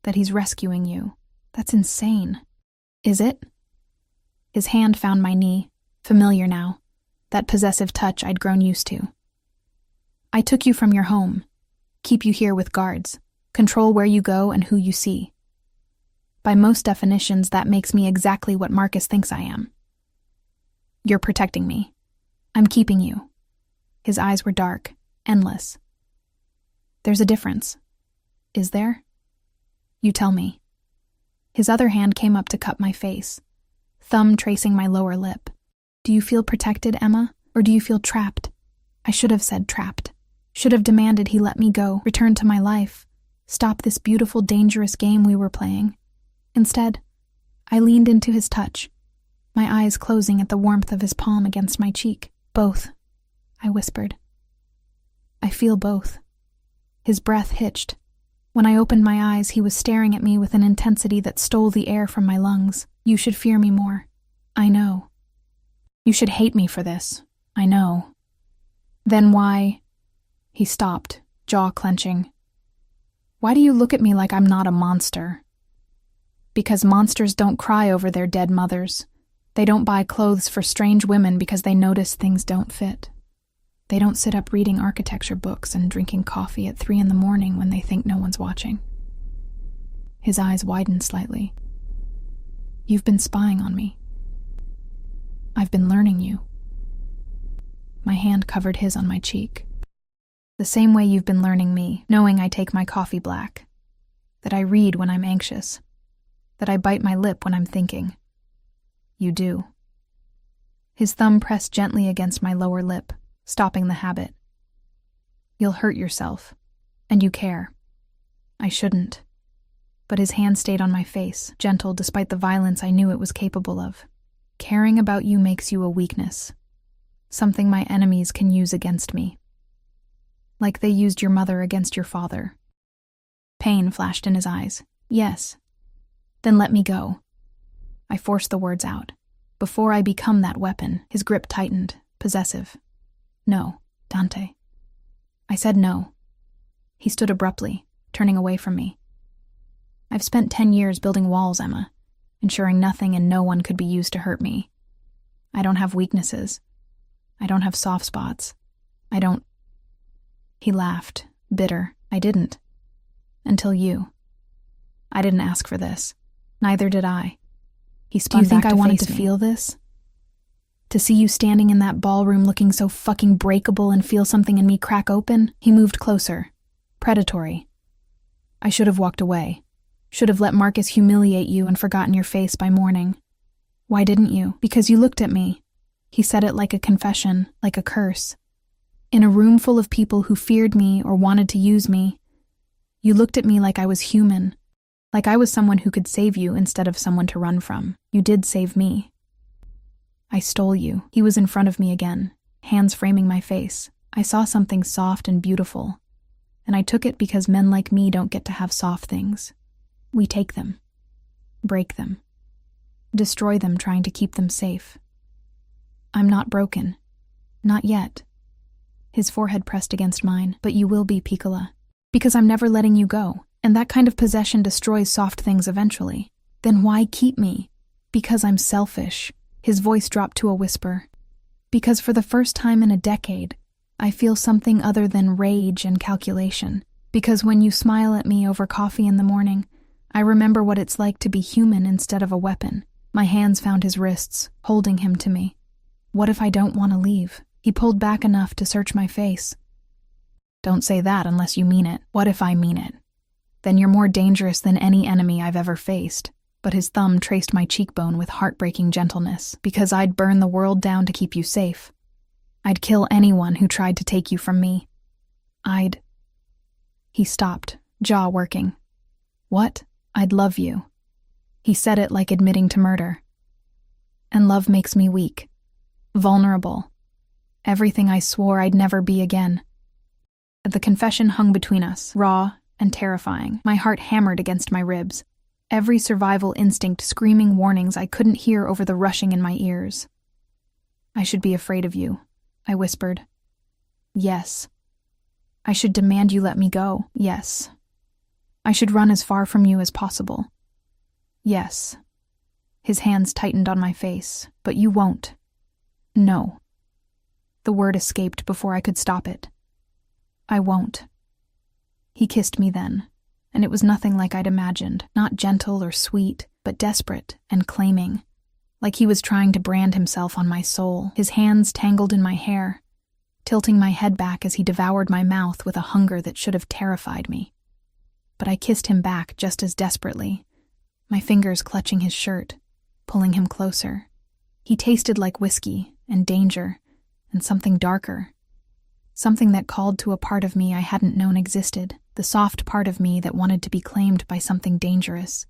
That he's rescuing you. That's insane. Is it? His hand found my knee, familiar now, that possessive touch I'd grown used to. I took you from your home, keep you here with guards, control where you go and who you see. By most definitions, that makes me exactly what Marcus thinks I am. You're protecting me. I'm keeping you. His eyes were dark, endless. There's a difference. Is there? You tell me. His other hand came up to cup my face, thumb tracing my lower lip. Do you feel protected, Emma, or do you feel trapped? I should have said trapped. Should have demanded he let me go, return to my life, stop this beautiful, dangerous game we were playing. Instead, I leaned into his touch, my eyes closing at the warmth of his palm against my cheek. Both, I whispered. I feel both. His breath hitched. When I opened my eyes, he was staring at me with an intensity that stole the air from my lungs. You should fear me more. I know. You should hate me for this. I know. Then why... He stopped, jaw clenching. Why do you look at me like I'm not a monster? Because monsters don't cry over their dead mothers. They don't buy clothes for strange women because they notice things don't fit. They don't sit up reading architecture books and drinking coffee at 3 a.m. when they think no one's watching. His eyes widened slightly. You've been spying on me. I've been learning you. My hand covered his on my cheek. The same way you've been learning me, knowing I take my coffee black. That I read when I'm anxious. That I bite my lip when I'm thinking. You do. His thumb pressed gently against my lower lip, stopping the habit. You'll hurt yourself, and you care. I shouldn't. But his hand stayed on my face, gentle despite the violence I knew it was capable of. Caring about you makes you a weakness. Something my enemies can use against me. Like they used your mother against your father. Pain flashed in his eyes. Yes. Then let me go. I forced the words out. Before I become that weapon. His grip tightened, possessive. No, Dante. I said no. He stood abruptly, turning away from me. I've spent 10 years building walls, Emma, ensuring nothing and no one could be used to hurt me. I don't have weaknesses. I don't have soft spots. I don't... He laughed, bitter. I didn't. Until you. I didn't ask for this. Neither did I. He spun back to face me. Do you think I wanted to feel this? To see you standing in that ballroom looking so fucking breakable and feel something in me crack open? He moved closer. Predatory. I should have walked away. Should have let Marcus humiliate you and forgotten your face by morning. Why didn't you? Because you looked at me. He said it like a confession, like a curse. In a room full of people who feared me or wanted to use me, you looked at me like I was human, like I was someone who could save you instead of someone to run from. You did save me. I stole you. He was in front of me again, hands framing my face. I saw something soft and beautiful, and I took it because men like me don't get to have soft things. We take them, break them, destroy them trying to keep them safe. I'm not broken. Not yet. His forehead pressed against mine. But you will be, Piccola. Because I'm never letting you go, and that kind of possession destroys soft things eventually. Then why keep me? Because I'm selfish. His voice dropped to a whisper. Because for the first time in a decade, I feel something other than rage and calculation. Because when you smile at me over coffee in the morning, I remember what it's like to be human instead of a weapon. My hands found his wrists, holding him to me. What if I don't want to leave? He pulled back enough to search my face. Don't say that unless you mean it. What if I mean it? Then you're more dangerous than any enemy I've ever faced. But his thumb traced my cheekbone with heartbreaking gentleness, because I'd burn the world down to keep you safe. I'd kill anyone who tried to take you from me. He stopped, jaw working. What? I'd love you. He said it like admitting to murder. And love makes me weak. Vulnerable. Everything I swore I'd never be again. The confession hung between us, raw and terrifying. My heart hammered against my ribs. Every survival instinct screaming warnings I couldn't hear over the rushing in my ears. I should be afraid of you, I whispered. Yes. I should demand you let me go. Yes. I should run as far from you as possible. Yes. His hands tightened on my face. But you won't. No. The word escaped before I could stop it. I won't. He kissed me then, and it was nothing like I'd imagined, not gentle or sweet, but desperate and claiming, like he was trying to brand himself on my soul. His hands tangled in my hair, tilting my head back as he devoured my mouth with a hunger that should have terrified me. But I kissed him back just as desperately, my fingers clutching his shirt, pulling him closer. He tasted like whiskey and danger and something darker, something that called to a part of me I hadn't known existed, the soft part of me that wanted to be claimed by something dangerous.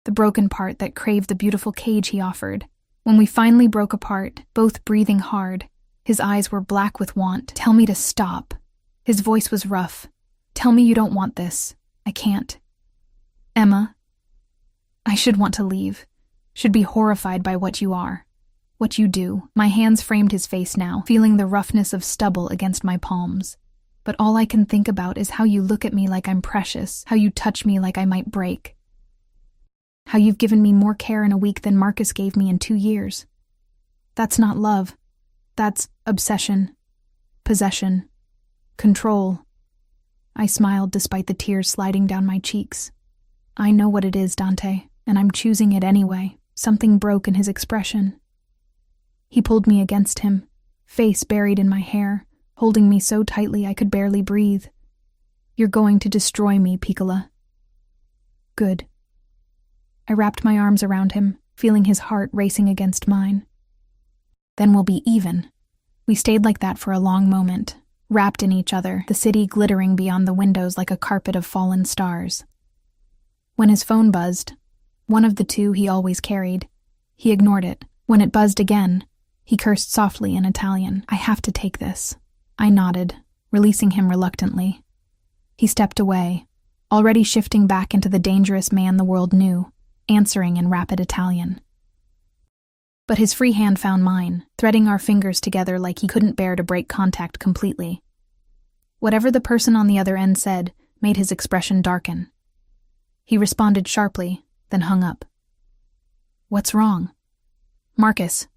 The broken part that craved the beautiful cage he offered. When we finally broke apart, both breathing hard, his eyes were black with want. Tell me to stop. His voice was rough. Tell me you don't want this. I can't. Emma, I should want to leave. Should be horrified by what you are. What you do. My hands framed his face now, feeling the roughness of stubble against my palms. But all I can think about is how you look at me like I'm precious, how you touch me like I might break. How you've given me more care in a week than Marcus gave me in 2 years. That's not love. That's obsession, possession, control. I smiled despite the tears sliding down my cheeks. I know what it is, Dante, and I'm choosing it anyway. Something broke in his expression. He pulled me against him, face buried in my hair, holding me so tightly I could barely breathe. You're going to destroy me, Piccola. Good. I wrapped my arms around him, feeling his heart racing against mine. Then we'll be even. We stayed like that for a long moment, wrapped in each other, the city glittering beyond the windows like a carpet of fallen stars. When his phone buzzed, one of the two he always carried, he ignored it. When it buzzed again, he cursed softly in Italian. I have to take this. I nodded, releasing him reluctantly. He stepped away, already shifting back into the dangerous man the world knew. answering in rapid Italian. But his free hand found mine, threading our fingers together like he couldn't bear to break contact completely. Whatever the person on the other end said made his expression darken. He responded sharply, then hung up. "What's wrong?" "Marcus."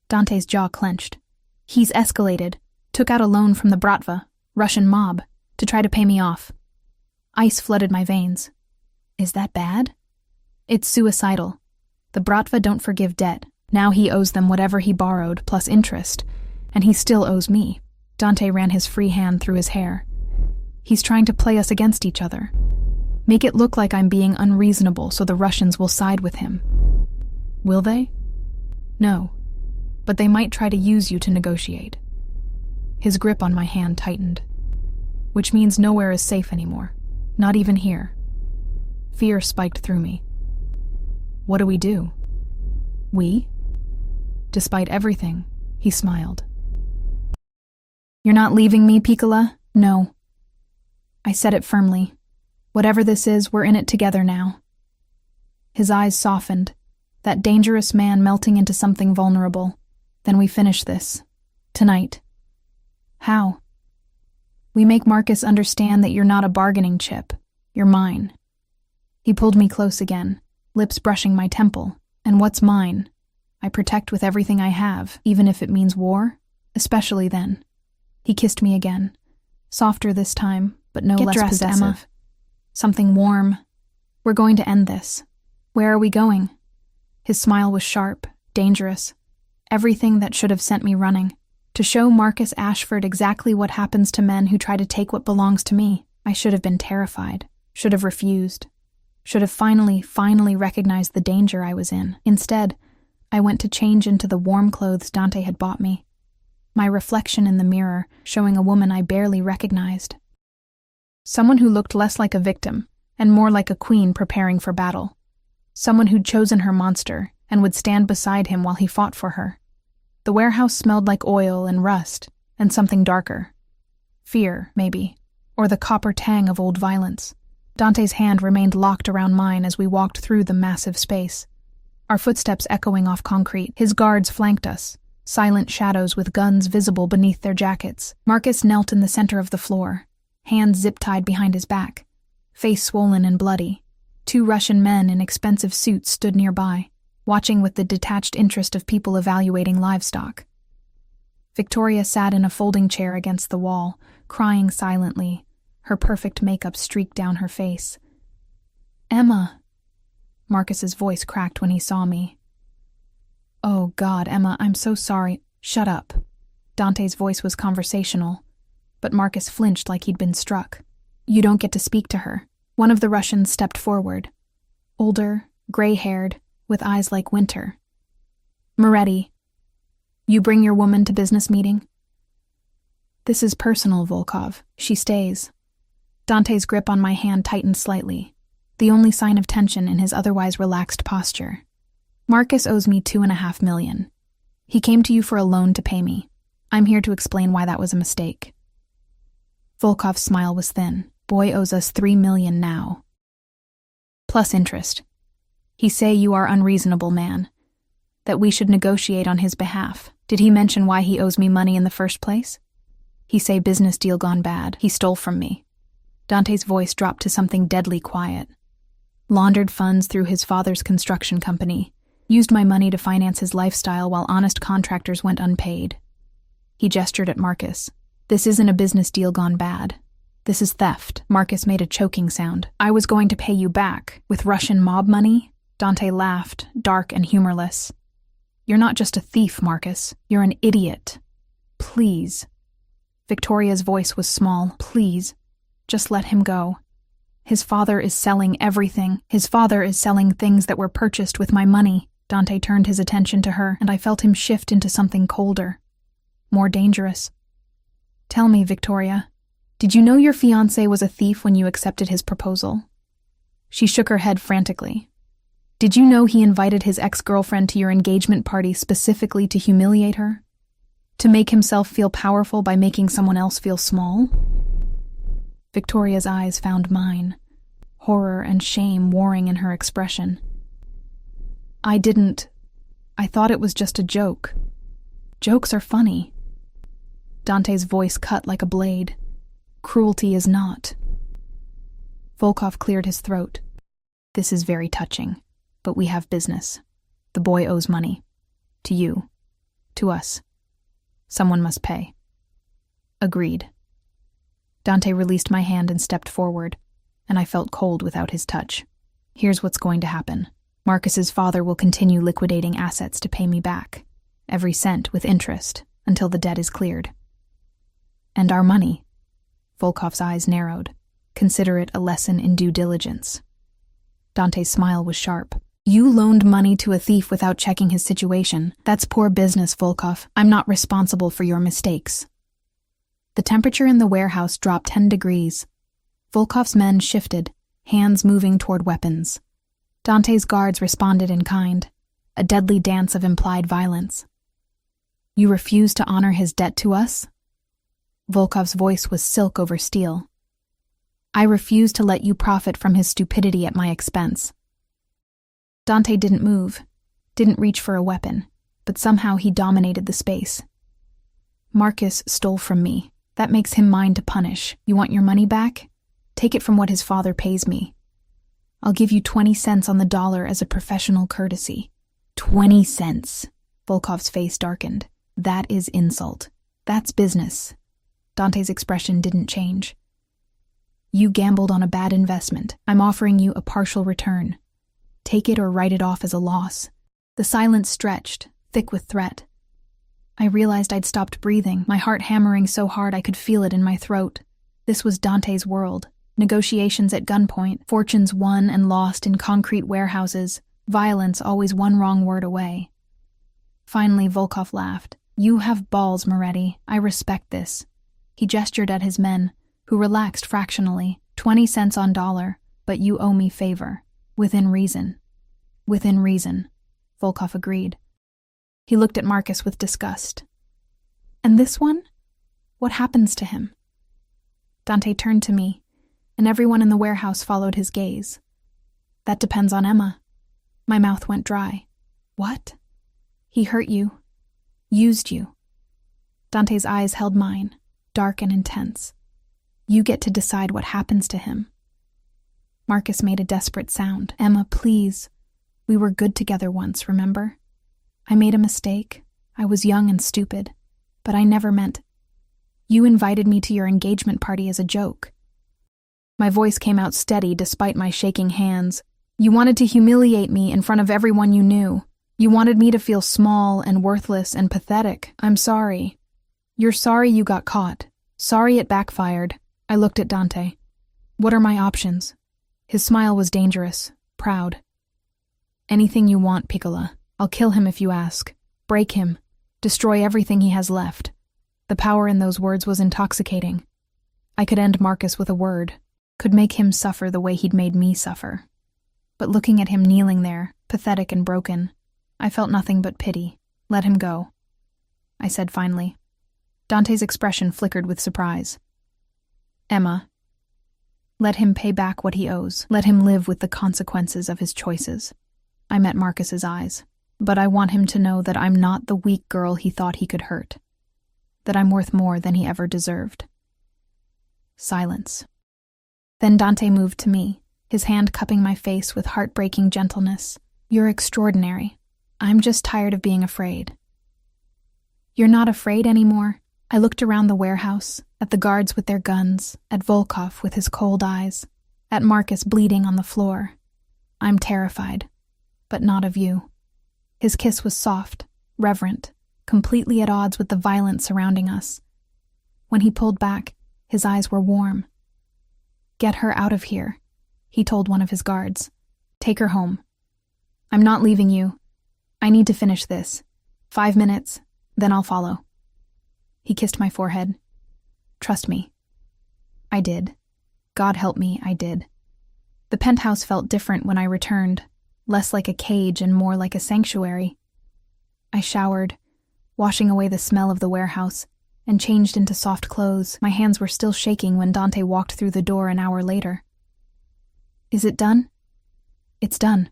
Dante's jaw clenched. "He's escalated, took out a loan from the Bratva, Russian mob, to try to pay me off." Ice flooded my veins. "Is that bad?" "It's suicidal. The Bratva don't forgive debt. Now he owes them whatever he borrowed, plus interest, and he still owes me." Dante ran his free hand through his hair. "He's trying to play us against each other. Make it look like I'm being unreasonable so the Russians will side with him." "Will they?" "No, but they might try to use you to negotiate." His grip on my hand tightened. "Which means nowhere is safe anymore. Not even here." Fear spiked through me. "What do we do?" "We?" Despite everything, he smiled. "You're not leaving me, Piccola? No." I said it firmly. "Whatever this is, we're in it together now." His eyes softened, that dangerous man melting into something vulnerable. "Then we finish this. Tonight." "How?" "We make Marcus understand that you're not a bargaining chip. You're mine." He pulled me close again, lips brushing my temple. "And what's mine? I protect with everything I have, even if it means war, especially then." He kissed me again, softer this time, but no less dressed, possessive. Emma. "Something warm. We're going to end this. Where are we going?" His smile was sharp, dangerous. Everything that should have sent me running. To show Marcus Ashford exactly what happens to men who try to take what belongs to me. I should have been terrified, should have refused, should have finally recognized the danger I was in. Instead, I went to change into the warm clothes Dante had bought me. My reflection in the mirror showing a woman I barely recognized. Someone who looked less like a victim and more like a queen preparing for battle. Someone who'd chosen her monster and would stand beside him while he fought for her. The warehouse smelled like oil and rust and something darker. Fear, maybe, or the copper tang of old violence. Dante's hand remained locked around mine as we walked through the massive space. Our footsteps echoing off concrete. His guards flanked us, silent shadows with guns visible beneath their jackets. Marcus knelt in the center of the floor, hands zip-tied behind his back, face swollen and bloody. 2 Russian men in expensive suits stood nearby, watching with the detached interest of people evaluating livestock. Victoria sat in a folding chair against the wall, crying silently, her perfect makeup streaked down her face. "Emma." Marcus's voice cracked when he saw me. "Oh God, Emma, I'm so sorry." "Shut up." Dante's voice was conversational, but Marcus flinched like he'd been struck. "You don't get to speak to her." One of the Russians stepped forward, older, gray-haired, with eyes like winter. "Moretti, you bring your woman to business meeting?" "This is personal, Volkov. She stays." Dante's grip on my hand tightened slightly, the only sign of tension in his otherwise relaxed posture. "Marcus owes me $2.5 million. He came to you for a loan to pay me. I'm here to explain why that was a mistake." Volkov's smile was thin. "Boy owes us $3 million now. Plus interest. He say you are unreasonable, man. That we should negotiate on his behalf. Did he mention why he owes me money in the first place?" "He say business deal gone bad. He stole from me." Dante's voice dropped to something deadly quiet. "Laundered funds through his father's construction company. Used my money to finance his lifestyle while honest contractors went unpaid." He gestured at Marcus. "This isn't a business deal gone bad. This is theft." Marcus made a choking sound. "I was going to pay you back. With Russian mob money?" Dante laughed, dark and humorless. "You're not just a thief, Marcus. You're an idiot. Please." Victoria's voice was small. "Please. Just let him go. His father is selling everything. His father is selling things that were purchased with my money." Dante turned his attention to her, and I felt him shift into something colder, more dangerous. "Tell me, Victoria, did you know your fiancé was a thief when you accepted his proposal?" She shook her head frantically. "Did you know he invited his ex-girlfriend to your engagement party specifically to humiliate her? To make himself feel powerful by making someone else feel small?" Victoria's eyes found mine, horror and shame warring in her expression. I didn't. I thought it was just a joke. Jokes are funny. Dante's voice cut like a blade. Cruelty is not. Volkov cleared his throat. This is very touching, but we have business. The boy owes money. To you. To us. Someone must pay. Agreed. Dante released my hand and stepped forward, and I felt cold without his touch. Here's what's going to happen. Marcus's father will continue liquidating assets to pay me back, every cent with interest, until the debt is cleared. And our money. Volkov's eyes narrowed. Consider it a lesson in due diligence. Dante's smile was sharp. You loaned money to a thief without checking his situation. That's poor business, Volkov. I'm not responsible for your mistakes. The temperature in the warehouse dropped 10 degrees. Volkov's men shifted, hands moving toward weapons. Dante's guards responded in kind, a deadly dance of implied violence. You refuse to honor his debt to us? Volkov's voice was silk over steel. I refuse to let you profit from his stupidity at my expense. Dante didn't move, didn't reach for a weapon, but somehow he dominated the space. Marcus stole from me. That makes him mine to punish. You want your money back? Take it from what his father pays me. I'll give you 20 cents on the dollar as a professional courtesy. 20 cents. Volkov's face darkened. That is insult. That's business. Dante's expression didn't change. You gambled on a bad investment. I'm offering you a partial return. Take it or write it off as a loss. The silence stretched, thick with threat. I realized I'd stopped breathing, my heart hammering so hard I could feel it in my throat. This was Dante's world. Negotiations at gunpoint, fortunes won and lost in concrete warehouses, violence always one wrong word away. Finally, Volkov laughed. You have balls, Moretti. I respect this. He gestured at his men, who relaxed fractionally. 20 cents on dollar, but you owe me favor. Within reason. Within reason, Volkov agreed. He looked at Marcus with disgust. And this one? What happens to him? Dante turned to me, and everyone in the warehouse followed his gaze. That depends on Emma. My mouth went dry. What? He hurt you. Used you. Dante's eyes held mine, dark and intense. You get to decide what happens to him. Marcus made a desperate sound. Emma, please. We were good together once, remember? I made a mistake. I was young and stupid. But I never meant. You invited me to your engagement party as a joke. My voice came out steady despite my shaking hands. You wanted to humiliate me in front of everyone you knew. You wanted me to feel small and worthless and pathetic. I'm sorry. You're sorry you got caught. Sorry it backfired. I looked at Dante. What are my options? His smile was dangerous, proud. Anything you want, Piccola. I'll kill him if you ask. Break him. Destroy everything he has left. The power in those words was intoxicating. I could end Marcus with a word, could make him suffer the way he'd made me suffer. But looking at him kneeling there, pathetic and broken, I felt nothing but pity. Let him go, I said finally. Dante's expression flickered with surprise. Emma, let him pay back what he owes. Let him live with the consequences of his choices. I met Marcus's eyes, but I want him to know that I'm not the weak girl he thought he could hurt, that I'm worth more than he ever deserved. Silence. Then Dante moved to me, his hand cupping my face with heartbreaking gentleness. You're extraordinary. I'm just tired of being afraid. You're not afraid anymore? I looked around the warehouse, at the guards with their guns, at Volkov with his cold eyes, at Marcus bleeding on the floor. I'm terrified, but not of you. His kiss was soft, reverent, completely at odds with the violence surrounding us. When he pulled back, his eyes were warm. Get her out of here, he told one of his guards. Take her home. I'm not leaving you. I need to finish this. 5 minutes, then I'll follow. He kissed my forehead. Trust me. I did. God help me, I did. The penthouse felt different when I returned, less like a cage and more like a sanctuary. I showered, washing away the smell of the warehouse, and changed into soft clothes. My hands were still shaking when Dante walked through the door an hour later. Is it done? It's done.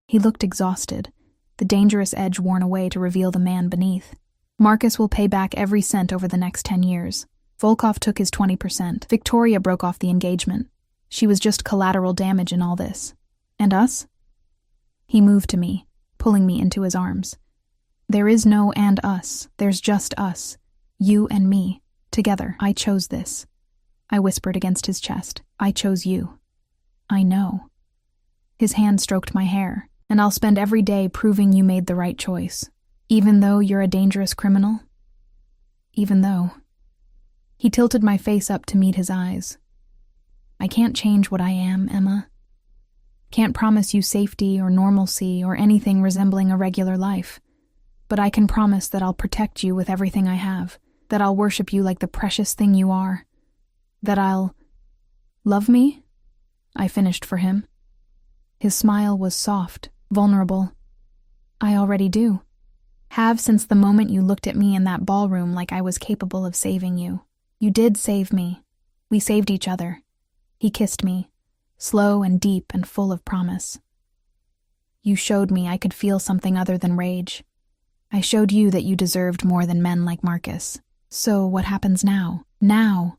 He looked exhausted, the dangerous edge worn away to reveal the man beneath. Marcus will pay back every cent over the next 10 years. Volkov took his 20%. Victoria broke off the engagement. She was just collateral damage in all this. And us? He moved to me, pulling me into his arms. There is no and us. There's just us. You and me. Together. I chose this. I whispered against his chest. I chose you. I know. His hand stroked my hair, and I'll spend every day proving you made the right choice. Even though you're a dangerous criminal? Even though. He tilted my face up to meet his eyes. I can't change what I am, Emma. Can't promise you safety or normalcy or anything resembling a regular life. But I can promise that I'll protect you with everything I have, that I'll worship you like the precious thing you are, that I'll... Love me? I finished for him. His smile was soft, vulnerable. I already do. Have since the moment you looked at me in that ballroom like I was capable of saving you. You did save me. We saved each other. He kissed me, slow and deep and full of promise. You showed me I could feel something other than rage. I showed you that you deserved more than men like Marcus. So what happens now? Now?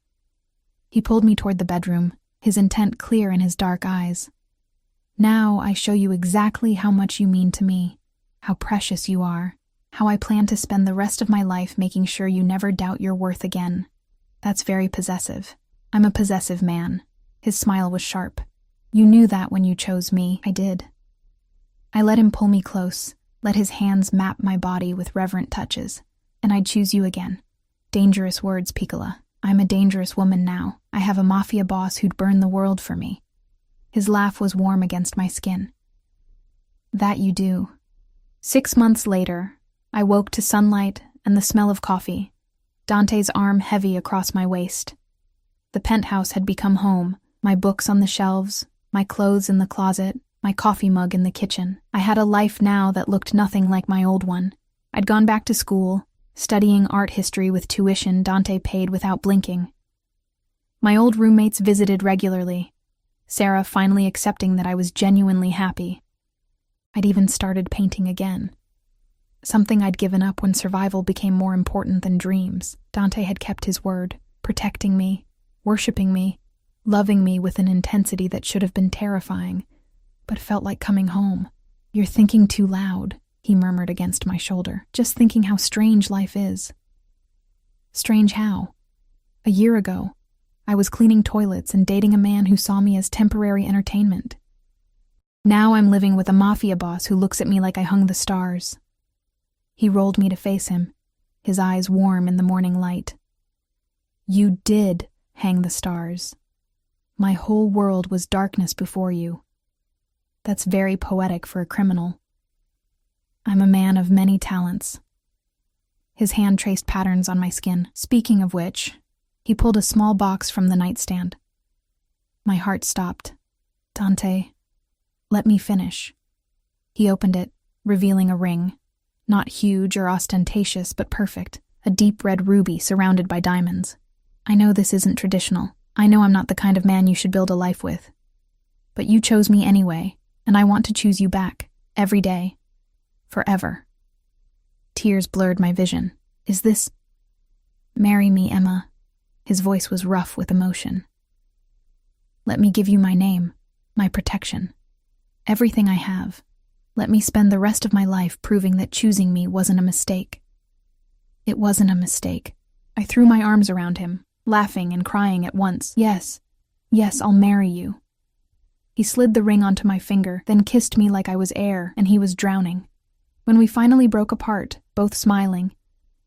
He pulled me toward the bedroom, his intent clear in his dark eyes. Now I show you exactly how much you mean to me, how precious you are, how I plan to spend the rest of my life making sure you never doubt your worth again. That's very possessive. I'm a possessive man. His smile was sharp. You knew that when you chose me. I did. I let him pull me close, let his hands map my body with reverent touches, and I'd choose you again. Dangerous words, Piccola. I'm a dangerous woman now. I have a mafia boss who'd burn the world for me. His laugh was warm against my skin. That you do. 6 months later, I woke to sunlight and the smell of coffee, Dante's arm heavy across my waist. The penthouse had become home, my books on the shelves, my clothes in the closet, my coffee mug in the kitchen. I had a life now that looked nothing like my old one. I'd gone back to school, studying art history with tuition Dante paid without blinking. My old roommates visited regularly, Sarah finally accepting that I was genuinely happy. I'd even started painting again. Something I'd given up when survival became more important than dreams. Dante had kept his word, protecting me, worshiping me, loving me with an intensity that should have been terrifying, but felt like coming home. You're thinking too loud, he murmured against my shoulder, just thinking how strange life is. Strange how? A year ago, I was cleaning toilets and dating a man who saw me as temporary entertainment. Now I'm living with a mafia boss who looks at me like I hung the stars. He rolled me to face him, his eyes warm in the morning light. You did hang the stars. My whole world was darkness before you. That's very poetic for a criminal. I'm a man of many talents. His hand traced patterns on my skin. Speaking of which, he pulled a small box from the nightstand. My heart stopped. Dante, let me finish. He opened it, revealing a ring. Not huge or ostentatious, but perfect. A deep red ruby surrounded by diamonds. I know this isn't traditional. I know I'm not the kind of man you should build a life with. But you chose me anyway, and I want to choose you back. Every day. Forever. Tears blurred my vision. Is this... Marry me, Emma. His voice was rough with emotion. Let me give you my name, my protection. Everything I have. Let me spend the rest of my life proving that choosing me wasn't a mistake. It wasn't a mistake. I threw my arms around him, laughing and crying at once. Yes, I'll marry you. He slid the ring onto my finger, then kissed me like I was air and he was drowning. When we finally broke apart, both smiling,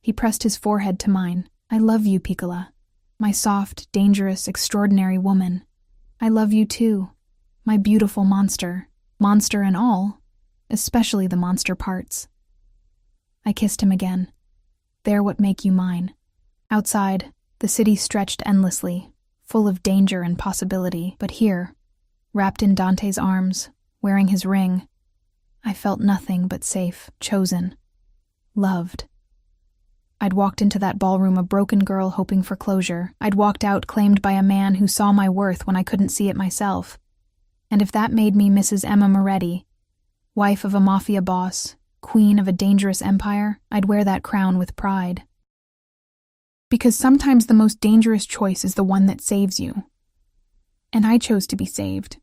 he pressed his forehead to mine. I love you, Piccola. My soft, dangerous, extraordinary woman. I love you too. My beautiful monster. Monster and all. Especially the monster parts. I kissed him again. They're what make you mine. Outside, the city stretched endlessly, full of danger and possibility, but here, wrapped in Dante's arms, wearing his ring, I felt nothing but safe, chosen, loved. I'd walked into that ballroom a broken girl hoping for closure. I'd walked out claimed by a man who saw my worth when I couldn't see it myself. And if that made me Mrs. Emma Moretti, Wife of a mafia boss, queen of a dangerous empire, I'd wear that crown with pride. Because sometimes the most dangerous choice is the one that saves you. And I chose to be saved.